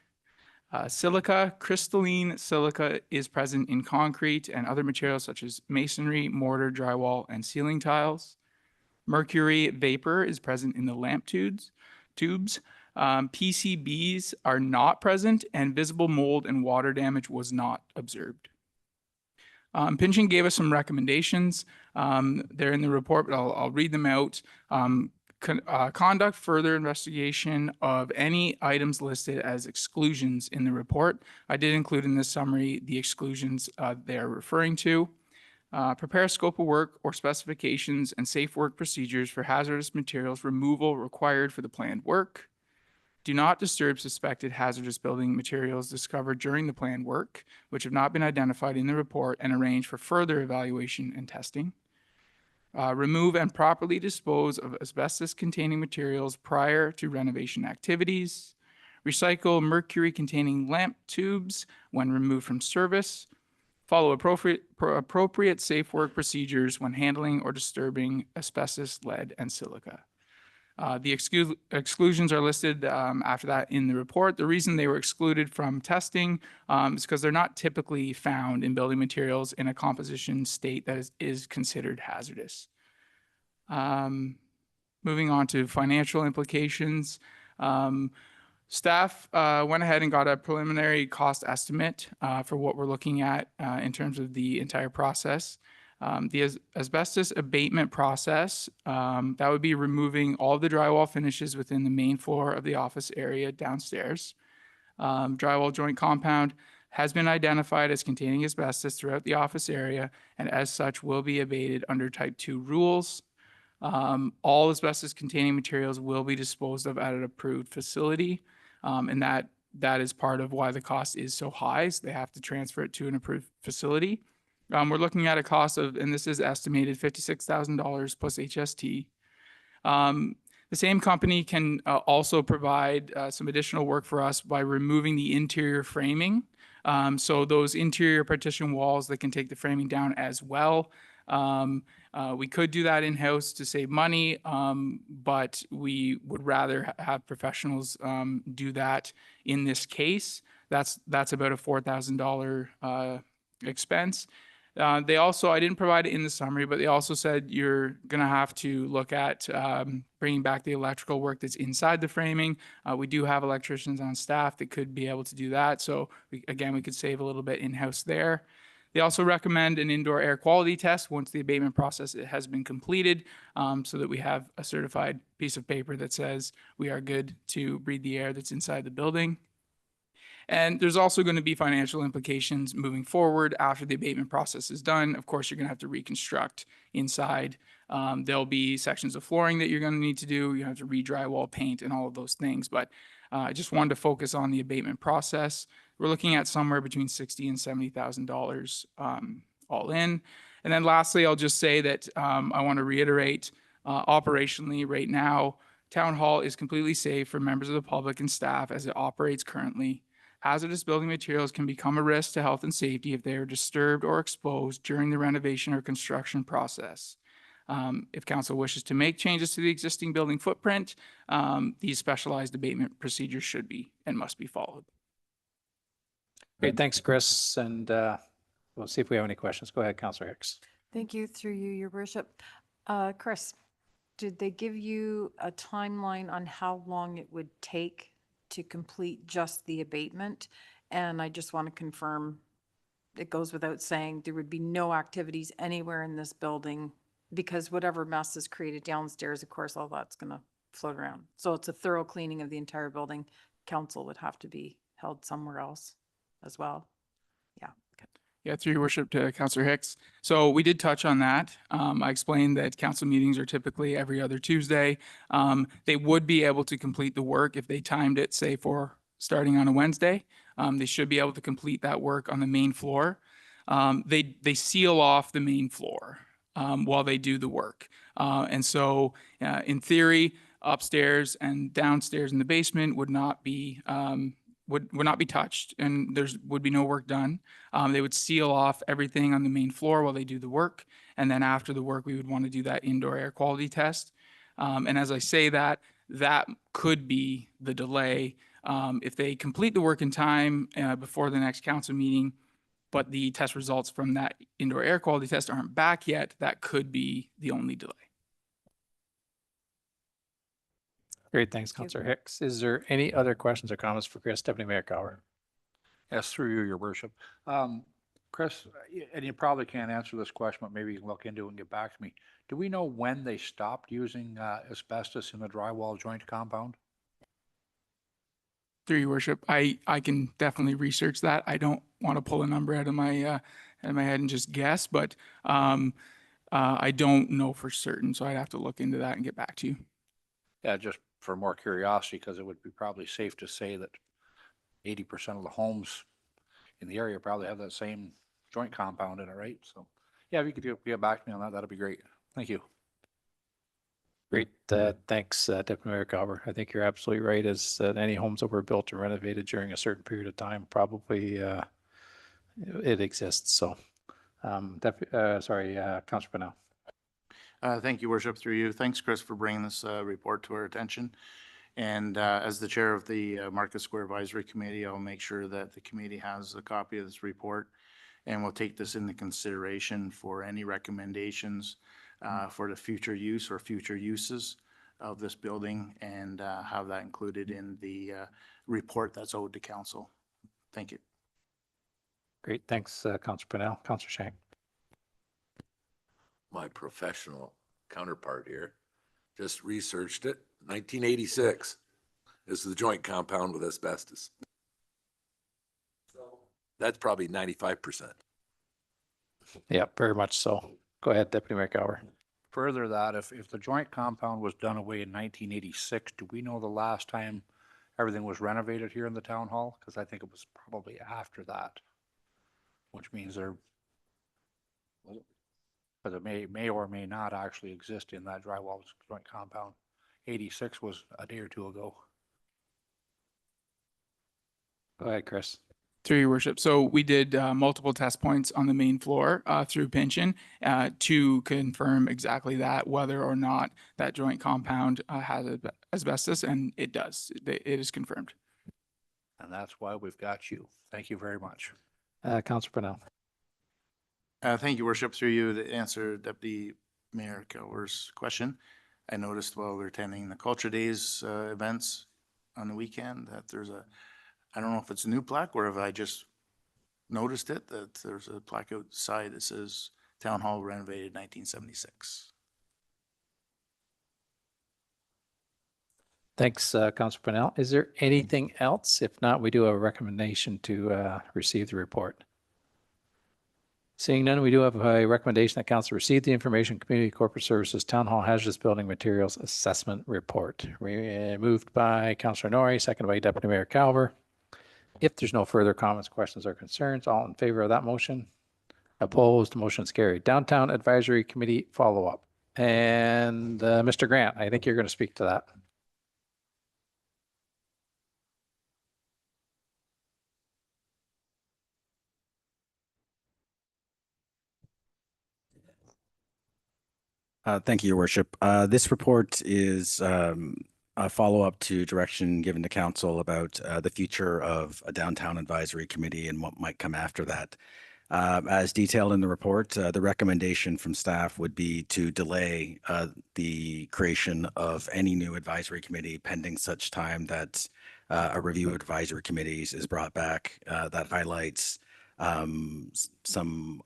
Silica, crystalline silica, is present in concrete and other materials such as masonry, mortar, drywall, and ceiling tiles. Mercury vapor is present in the lamp tubes. PCBs are not present, and visible mold and water damage was not observed. Pension gave us some recommendations. They're in the report, but I'll read them out. Conduct further investigation of any items listed as exclusions in the report. I did include in this summary the exclusions they're referring to. Prepare scope of work or specifications and safe work procedures for hazardous materials removal required for the planned work. Do not disturb suspected hazardous building materials discovered during the planned work, which have not been identified in the report, and arrange for further evaluation and testing. Remove and properly dispose of asbestos-containing materials prior to renovation activities. Recycle mercury-containing lamp tubes when removed from service. Follow appropriate safe work procedures when handling or disturbing asbestos, lead, and silica. The exclusions are listed after that in the report. The reason they were excluded from testing is because they're not typically found in building materials in a composition state that is considered hazardous. Moving on to financial implications. Staff went ahead and got a preliminary cost estimate for what we're looking at in terms of the entire process. The asbestos abatement process, that would be removing all the drywall finishes within the main floor of the office area downstairs. Drywall joint compound has been identified as containing asbestos throughout the office area, and as such will be abated under Type 2 rules. All asbestos containing materials will be disposed of at an approved facility, and that is part of why the cost is so high. So they have to transfer it to an approved facility. We're looking at a cost of, and this is estimated, $56,000 plus HST. The same company can also provide some additional work for us by removing the interior framing. So those interior partition walls that can take the framing down as well. We could do that in-house to save money, but we would rather have professionals do that in this case. That's about a $4,000 expense. They also, I didn't provide it in the summary, but they also said you're going to have to look at bringing back the electrical work that's inside the framing. We do have electricians on staff that could be able to do that. So again, we could save a little bit in-house there. They also recommend an indoor air quality test once the abatement process has been completed, so that we have a certified piece of paper that says we are good to breathe the air that's inside the building. And there's also going to be financial implications moving forward after the abatement process is done. Of course, you're going to have to reconstruct inside. There'll be sections of flooring that you're going to need to do. You have to re-drywall, paint, and all of those things. But I just wanted to focus on the abatement process. We're looking at somewhere between $60,000 and $70,000 all in. And then lastly, I'll just say that I want to reiterate operationally right now, Town Hall is completely safe for members of the public and staff as it operates currently. Hazardous building materials can become a risk to health and safety if they are disturbed or exposed during the renovation or construction process. If council wishes to make changes to the existing building footprint, these specialized abatement procedures should be and must be followed. Great, thanks, Chris. And we'll see if we have any questions. Go ahead, Councillor Hicks. Thank you, through you, your worship. Chris, did they give you a timeline on how long it would take to complete just the abatement? And I just want to confirm, it goes without saying, there would be no activities anywhere in this building because whatever mess is created downstairs, of course, all that's going to float around. So it's a thorough cleaning of the entire building. Council would have to be held somewhere else as well. Yeah. Yeah, through your worship to Councillor Hicks. So we did touch on that. I explained that council meetings are typically every other Tuesday. They would be able to complete the work if they timed it, say, for starting on a Wednesday. They should be able to complete that work on the main floor. They seal off the main floor while they do the work. And so in theory, upstairs and downstairs in the basement would not be would not be touched, and would be no work done. They would seal off everything on the main floor while they do the work, and then after the work, we would want to do that indoor air quality test. And as I say that could be the delay. If they complete the work in time before the next council meeting, but the test results from that indoor air quality test aren't back yet, that could be the only delay. Great, thanks, Councillor Hicks. Is there any other questions or comments for Chris, Deputy Mayor Cower? Yes, through you, your worship. Chris, and you probably can't answer this question, but maybe you can look into it and get back to me. Do we know when they stopped using asbestos in the drywall joint compound? Through your worship, I can definitely research that. I don't want to pull a number out of my head and just guess, but I don't know for certain, so I'd have to look into that and get back to you. Yeah, just for more curiosity, because it would be probably safe to say that 80% of the homes in the area probably have that same joint compound in it, right? So, yeah, if you could get back to me on that, that'd be great. Thank you. Great, thanks, Deputy Mayor Cower. I think you're absolutely right, as any homes that were built or renovated during a certain period of time, probably it exists. So, Councillor Pennell. Thank you, Worship, through you. Thanks, Chris, for bringing this report to our attention. And as the chair of the Market Square Advisory Committee, I'll make sure that the committee has a copy of this report, and we'll take this into consideration for any recommendations for the future use or future uses of this building, and have that included in the report that's owed to council. Thank you. Great, thanks, Councillor Pennell. Councillor Shank. My professional counterpart here just researched it. 1986 is the joint compound with asbestos. That's probably 95%. Yeah, very much so. Go ahead, Deputy Mayor Cower. Further that, if the joint compound was done away in 1986, do we know the last time everything was renovated here in the town hall? Because I think it was probably after that, which means but it may or may not actually exist in that drywall joint compound. 86 was a day or two ago. Go ahead, Chris. Through your worship. So we did multiple test points on the main floor through Pension to confirm exactly that, whether or not that joint compound has asbestos, and it does. It is confirmed. And that's why we've got you. Thank you very much. Councillor Pennell. Thank you, Worship, through you, to answer Deputy Mayor Cower's question. I noticed while we were attending the Culture Days events on the weekend that there's I don't know if it's a new plaque or if I just noticed it, that there's a plaque outside that says Town Hall renovated 1976. Thanks, Councillor Pennell. Is there anything else? If not, we do have a recommendation to receive the report. Seeing none, we do have a recommendation that council receive the information Community Corporate Services Town Hall Hazardous Building Materials Assessment Report. Moved by Councillor Norrie, seconded by Deputy Mayor Calver. If there's no further comments, questions, or concerns, all in favor of that motion? Opposed? Motion is carried. Downtown Advisory Committee follow-up. And Mr. Grant, I think you're going to speak to that. Thank you, Your Worship. This report is a follow-up to direction given to council about the future of a downtown advisory committee and what might come after that. As detailed in the report, the recommendation from staff would be to delay the creation of any new advisory committee pending such time that a review of advisory committees is brought back that highlights some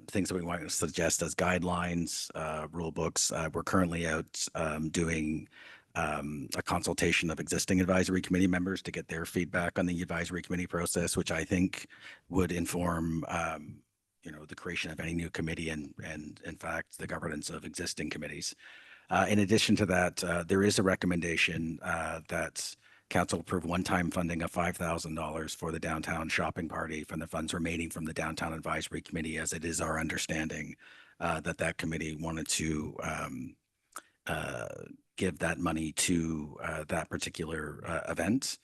things that we want to suggest as guidelines, rule books. We're currently out doing a consultation of existing advisory committee members to get their feedback on the advisory committee process, which I think would inform the creation of any new committee and in fact the governance of existing committees. In addition to that, there is a recommendation that council approve one-time funding of $5,000 for the downtown shopping party from the funds remaining from the downtown advisory committee, as it is our understanding that committee wanted to give that money to that particular event.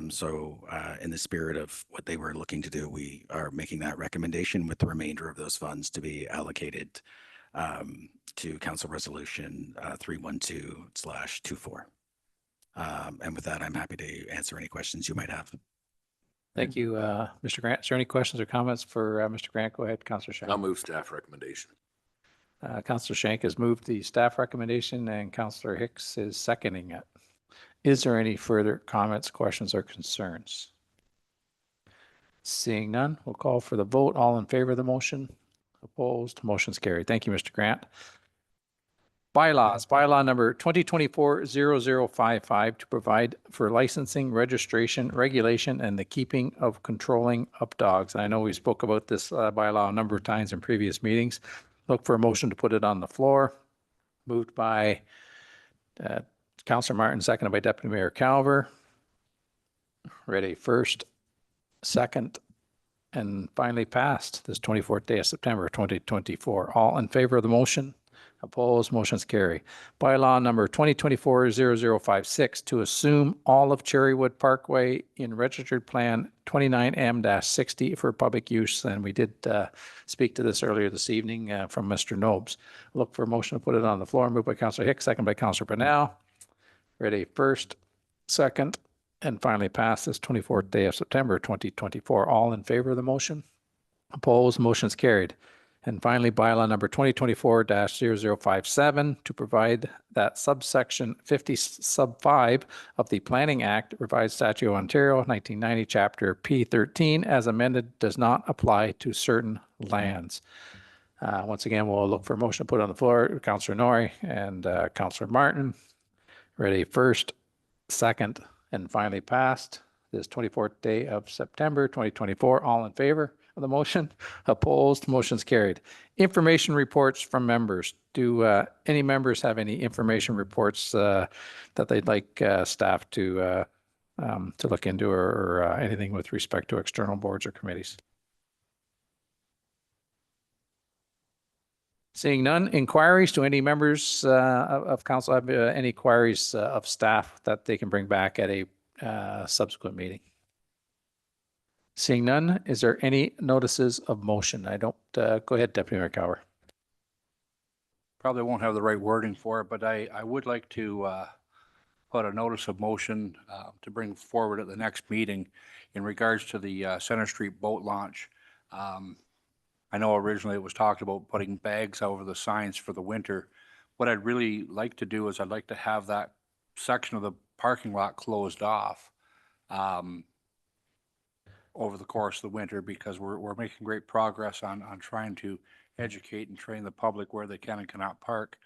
So in the spirit of what they were looking to do, we are making that recommendation with the remainder of those funds to be allocated to Council Resolution 312/24. And with that, I'm happy to answer any questions you might have. Thank you, Mr. Grant. Is there any questions or comments for Mr. Grant? Go ahead, Councillor Shank. I'll move staff recommendation. Councillor Shank has moved the staff recommendation and Councillor Hicks is seconding it. Is there any further comments, questions, or concerns? Seeing none, we'll call for the vote. All in favor of the motion? Opposed? Motion's carried. Thank you, Mr. Grant. Bylaws, bylaw number 2024-0055 to provide for licensing, registration, regulation, and the keeping of controlling of dogs. And I know we spoke about this bylaw a number of times in previous meetings. Look for a motion to put it on the floor. Moved by Councillor Martin, seconded by Deputy Mayor Calver. Ready first, second, and finally passed this 24th day of September 2024. All in favor of the motion? Opposed? Motion's carried. Bylaw number 2024-0056 to assume all of Cherrywood Parkway in registered plan 29M-60 for public use. And we did speak to this earlier this evening from Mr. Nobes. Look for a motion to put it on the floor. Moved by Councillor Hicks, second by Councillor Brunel. Ready first, second, and finally passed this 24th day of September 2024. All in favor of the motion? Opposed? Motion's carried. And finally, bylaw number 2024-0057 to provide that subsection 50 sub 5 of the Planning Act, Revised Statute of Ontario, 1990, Chapter P13, as amended, does not apply to certain lands. Once again, we'll look for a motion to put on the floor. Councillor Norrie and Councillor Martin. Ready first, second, and finally passed this 24th day of September 2024. All in favor of the motion? Opposed? Motion's carried. Information reports from members. Do any members have any information reports that they'd like staff to look into or anything with respect to external boards or committees? Seeing none. Inquiries. Do any members of council have any queries of staff that they can bring back at a subsequent meeting? Seeing none, is there any notices of motion? I don't, go ahead, Deputy Mayor Cower. Probably won't have the right wording for it, but I would like to put a notice of motion to bring forward at the next meeting in regards to the Center Street boat launch. I know originally it was talked about putting bags over the signs for the winter. What I'd really like to do is I'd like to have that section of the parking lot closed off over the course of the winter, because we're making great progress on trying to educate and train the public where they can and cannot park.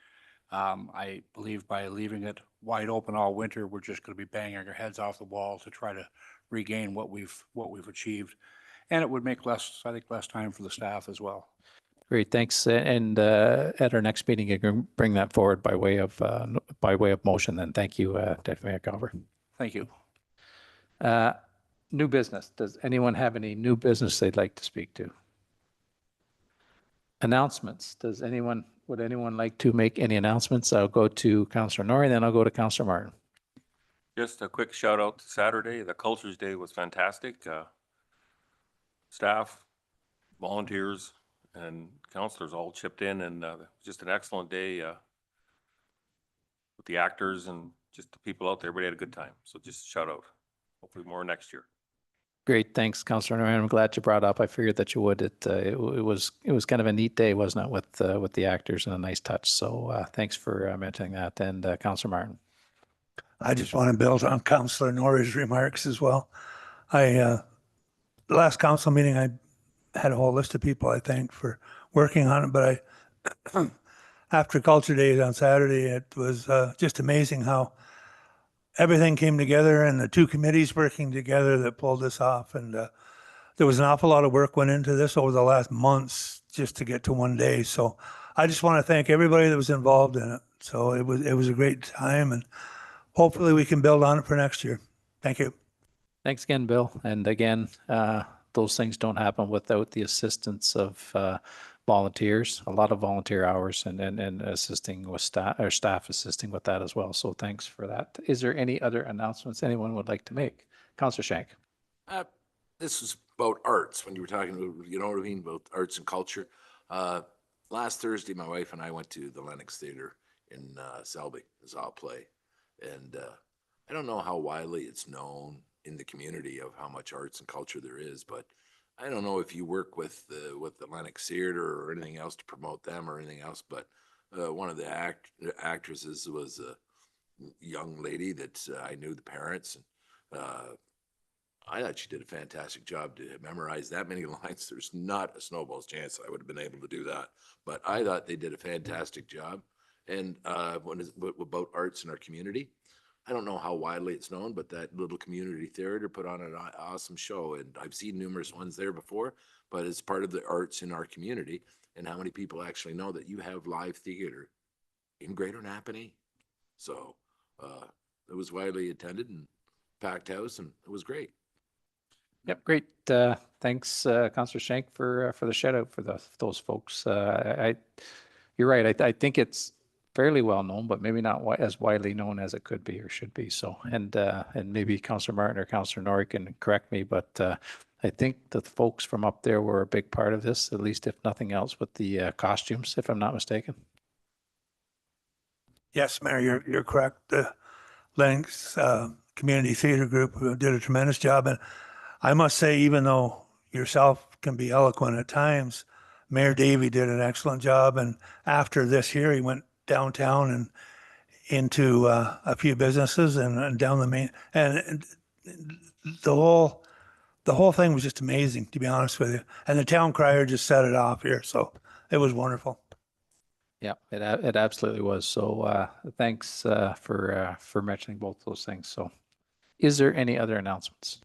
I believe by leaving it wide open all winter, we're just going to be banging our heads off the wall to try to regain what we've achieved. And it would make less time for the staff as well. Great, thanks. And at our next meeting, you can bring that forward by way of motion. Then, thank you, Deputy Mayor Calver. Thank you. New business. Does anyone have any new business they'd like to speak to? Announcements. Would anyone like to make any announcements? I'll go to Councillor Norrie, then I'll go to Councillor Martin. Just a quick shout out to Saturday. The Cultures Day was fantastic. Staff, volunteers, and councillors all chipped in, and just an excellent day. the actors and just the people out there. Everybody had a good time. So just shout out. Hopefully more next year. Great, thanks, Councillor Noran. I'm glad you brought it up. I figured that you would. It was kind of a neat day, wasn't it, with the actors and a nice touch. So thanks for mentioning that. And Councillor Martin. I just want to build on Councillor Norrie's remarks as well. The last council meeting, I had a whole list of people I thanked for working on it, but after Culture Days on Saturday, it was just amazing how everything came together and the two committees working together that pulled this off. And there was an awful lot of work went into this over the last months just to get to one day. So I just want to thank everybody that was involved in it. So it was a great time, and hopefully we can build on it for next year. Thank you. Thanks again, Bill. And again, those things don't happen without the assistance of volunteers, a lot of volunteer hours and assisting with staff assisting with that as well. So thanks for that. Is there any other announcements anyone would like to make? Councillor Shank. This was about arts, when you were talking about, you know what I mean, about arts and culture. Last Thursday, my wife and I went to the Lennox Theater in Selby, saw a play. And I don't know how widely it's known in the community of how much arts and culture there is, but I don't know if you work with the Lennox Theater or anything else to promote them or anything else, but one of the actresses was a young lady that I knew the parents, and I thought she did a fantastic job to memorize that many lines. There's not a snowball's chance I would have been able to do that, but I thought they did a fantastic job. And about arts in our community, I don't know how widely it's known, but that little community theater put on an awesome show. And I've seen numerous ones there before, but it's part of the arts in our community. And how many people actually know that you have live theater in Greater Napanee? So it was widely attended and packed house, and it was great. Yep, great. Thanks, Councillor Shank, for the shout out for those folks. You're right. I think it's fairly well known, but maybe not as widely known as it could be or should be. So, and maybe Councillor Martin or Councillor Norrie can correct me, but I think the folks from up there were a big part of this, at least if nothing else, with the costumes, if I'm not mistaken. Yes, Mayor, you're correct. The Lennox Community Theater Group did a tremendous job. And I must say, even though yourself can be eloquent at times, Mayor Davey did an excellent job. And after this here, he went downtown and into a few businesses and down the main, and the whole thing was just amazing, to be honest with you. And the town crier just set it off here, so it was wonderful. Yeah, it absolutely was. So thanks for mentioning both those things. So is there any other announcements?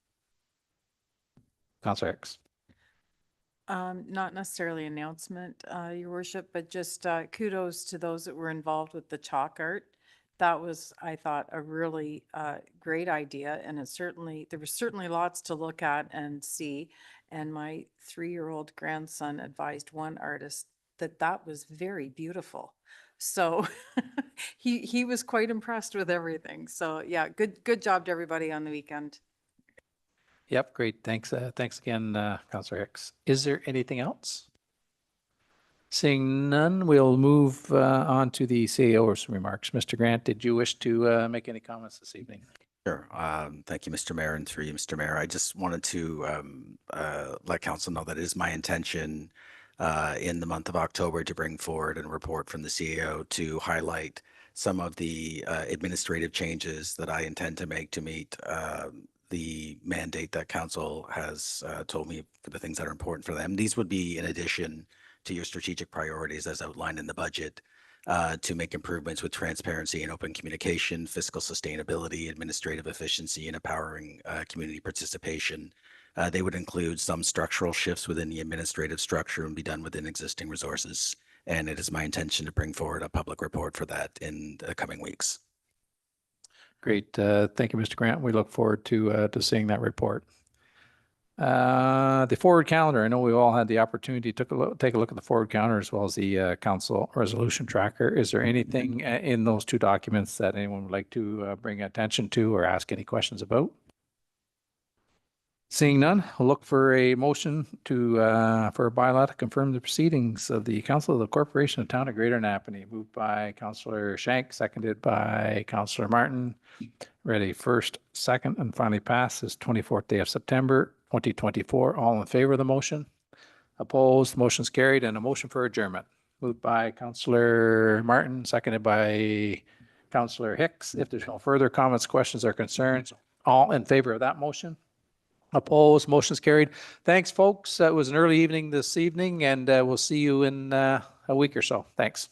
Councillor Hicks. Not necessarily announcement, Your Worship, but just kudos to those that were involved with the chalk art. That was, I thought, a really great idea, and there was certainly lots to look at and see. And my 3-year-old grandson advised one artist that was very beautiful. So he was quite impressed with everything. So yeah, good job to everybody on the weekend. Yep, great. Thanks. Thanks again, Councillor Hicks. Is there anything else? Seeing none, we'll move on to the CAO's remarks. Mr. Grant, did you wish to make any comments this evening? Sure. Thank you, Mr. Mayor, and through you, Mr. Mayor. I just wanted to let council know that it is my intention in the month of October to bring forward a report from the CAO to highlight some of the administrative changes that I intend to make to meet the mandate that council has told me for the things that are important for them. These would be in addition to your strategic priorities as outlined in the budget to make improvements with transparency and open communication, fiscal sustainability, administrative efficiency, and empowering community participation. They would include some structural shifts within the administrative structure and be done within existing resources. And it is my intention to bring forward a public report for that in the coming weeks. Great. Thank you, Mr. Grant. We look forward to seeing that report. The forward calendar. I know we all had the opportunity to take a look at the forward calendar as well as the council resolution tracker. Is there anything in those two documents that anyone would like to bring attention to or ask any questions about? Seeing none, we'll look for a motion to, for a bylaw to confirm the proceedings of the Council of the Corporation of Town of Greater Napanee. Moved by Councillor Shank, seconded by Councillor Martin. Ready first, second, and finally passed this 24th day of September, 2024. All in favor of the motion? Opposed? Motion's carried, and a motion for adjournment. Moved by Councillor Martin, seconded by Councillor Hicks. If there's no further comments, questions, or concerns, all in favor of that motion? Opposed? Motion's carried. Thanks, folks. It was an early evening this evening, and we'll see you in a week or so. Thanks.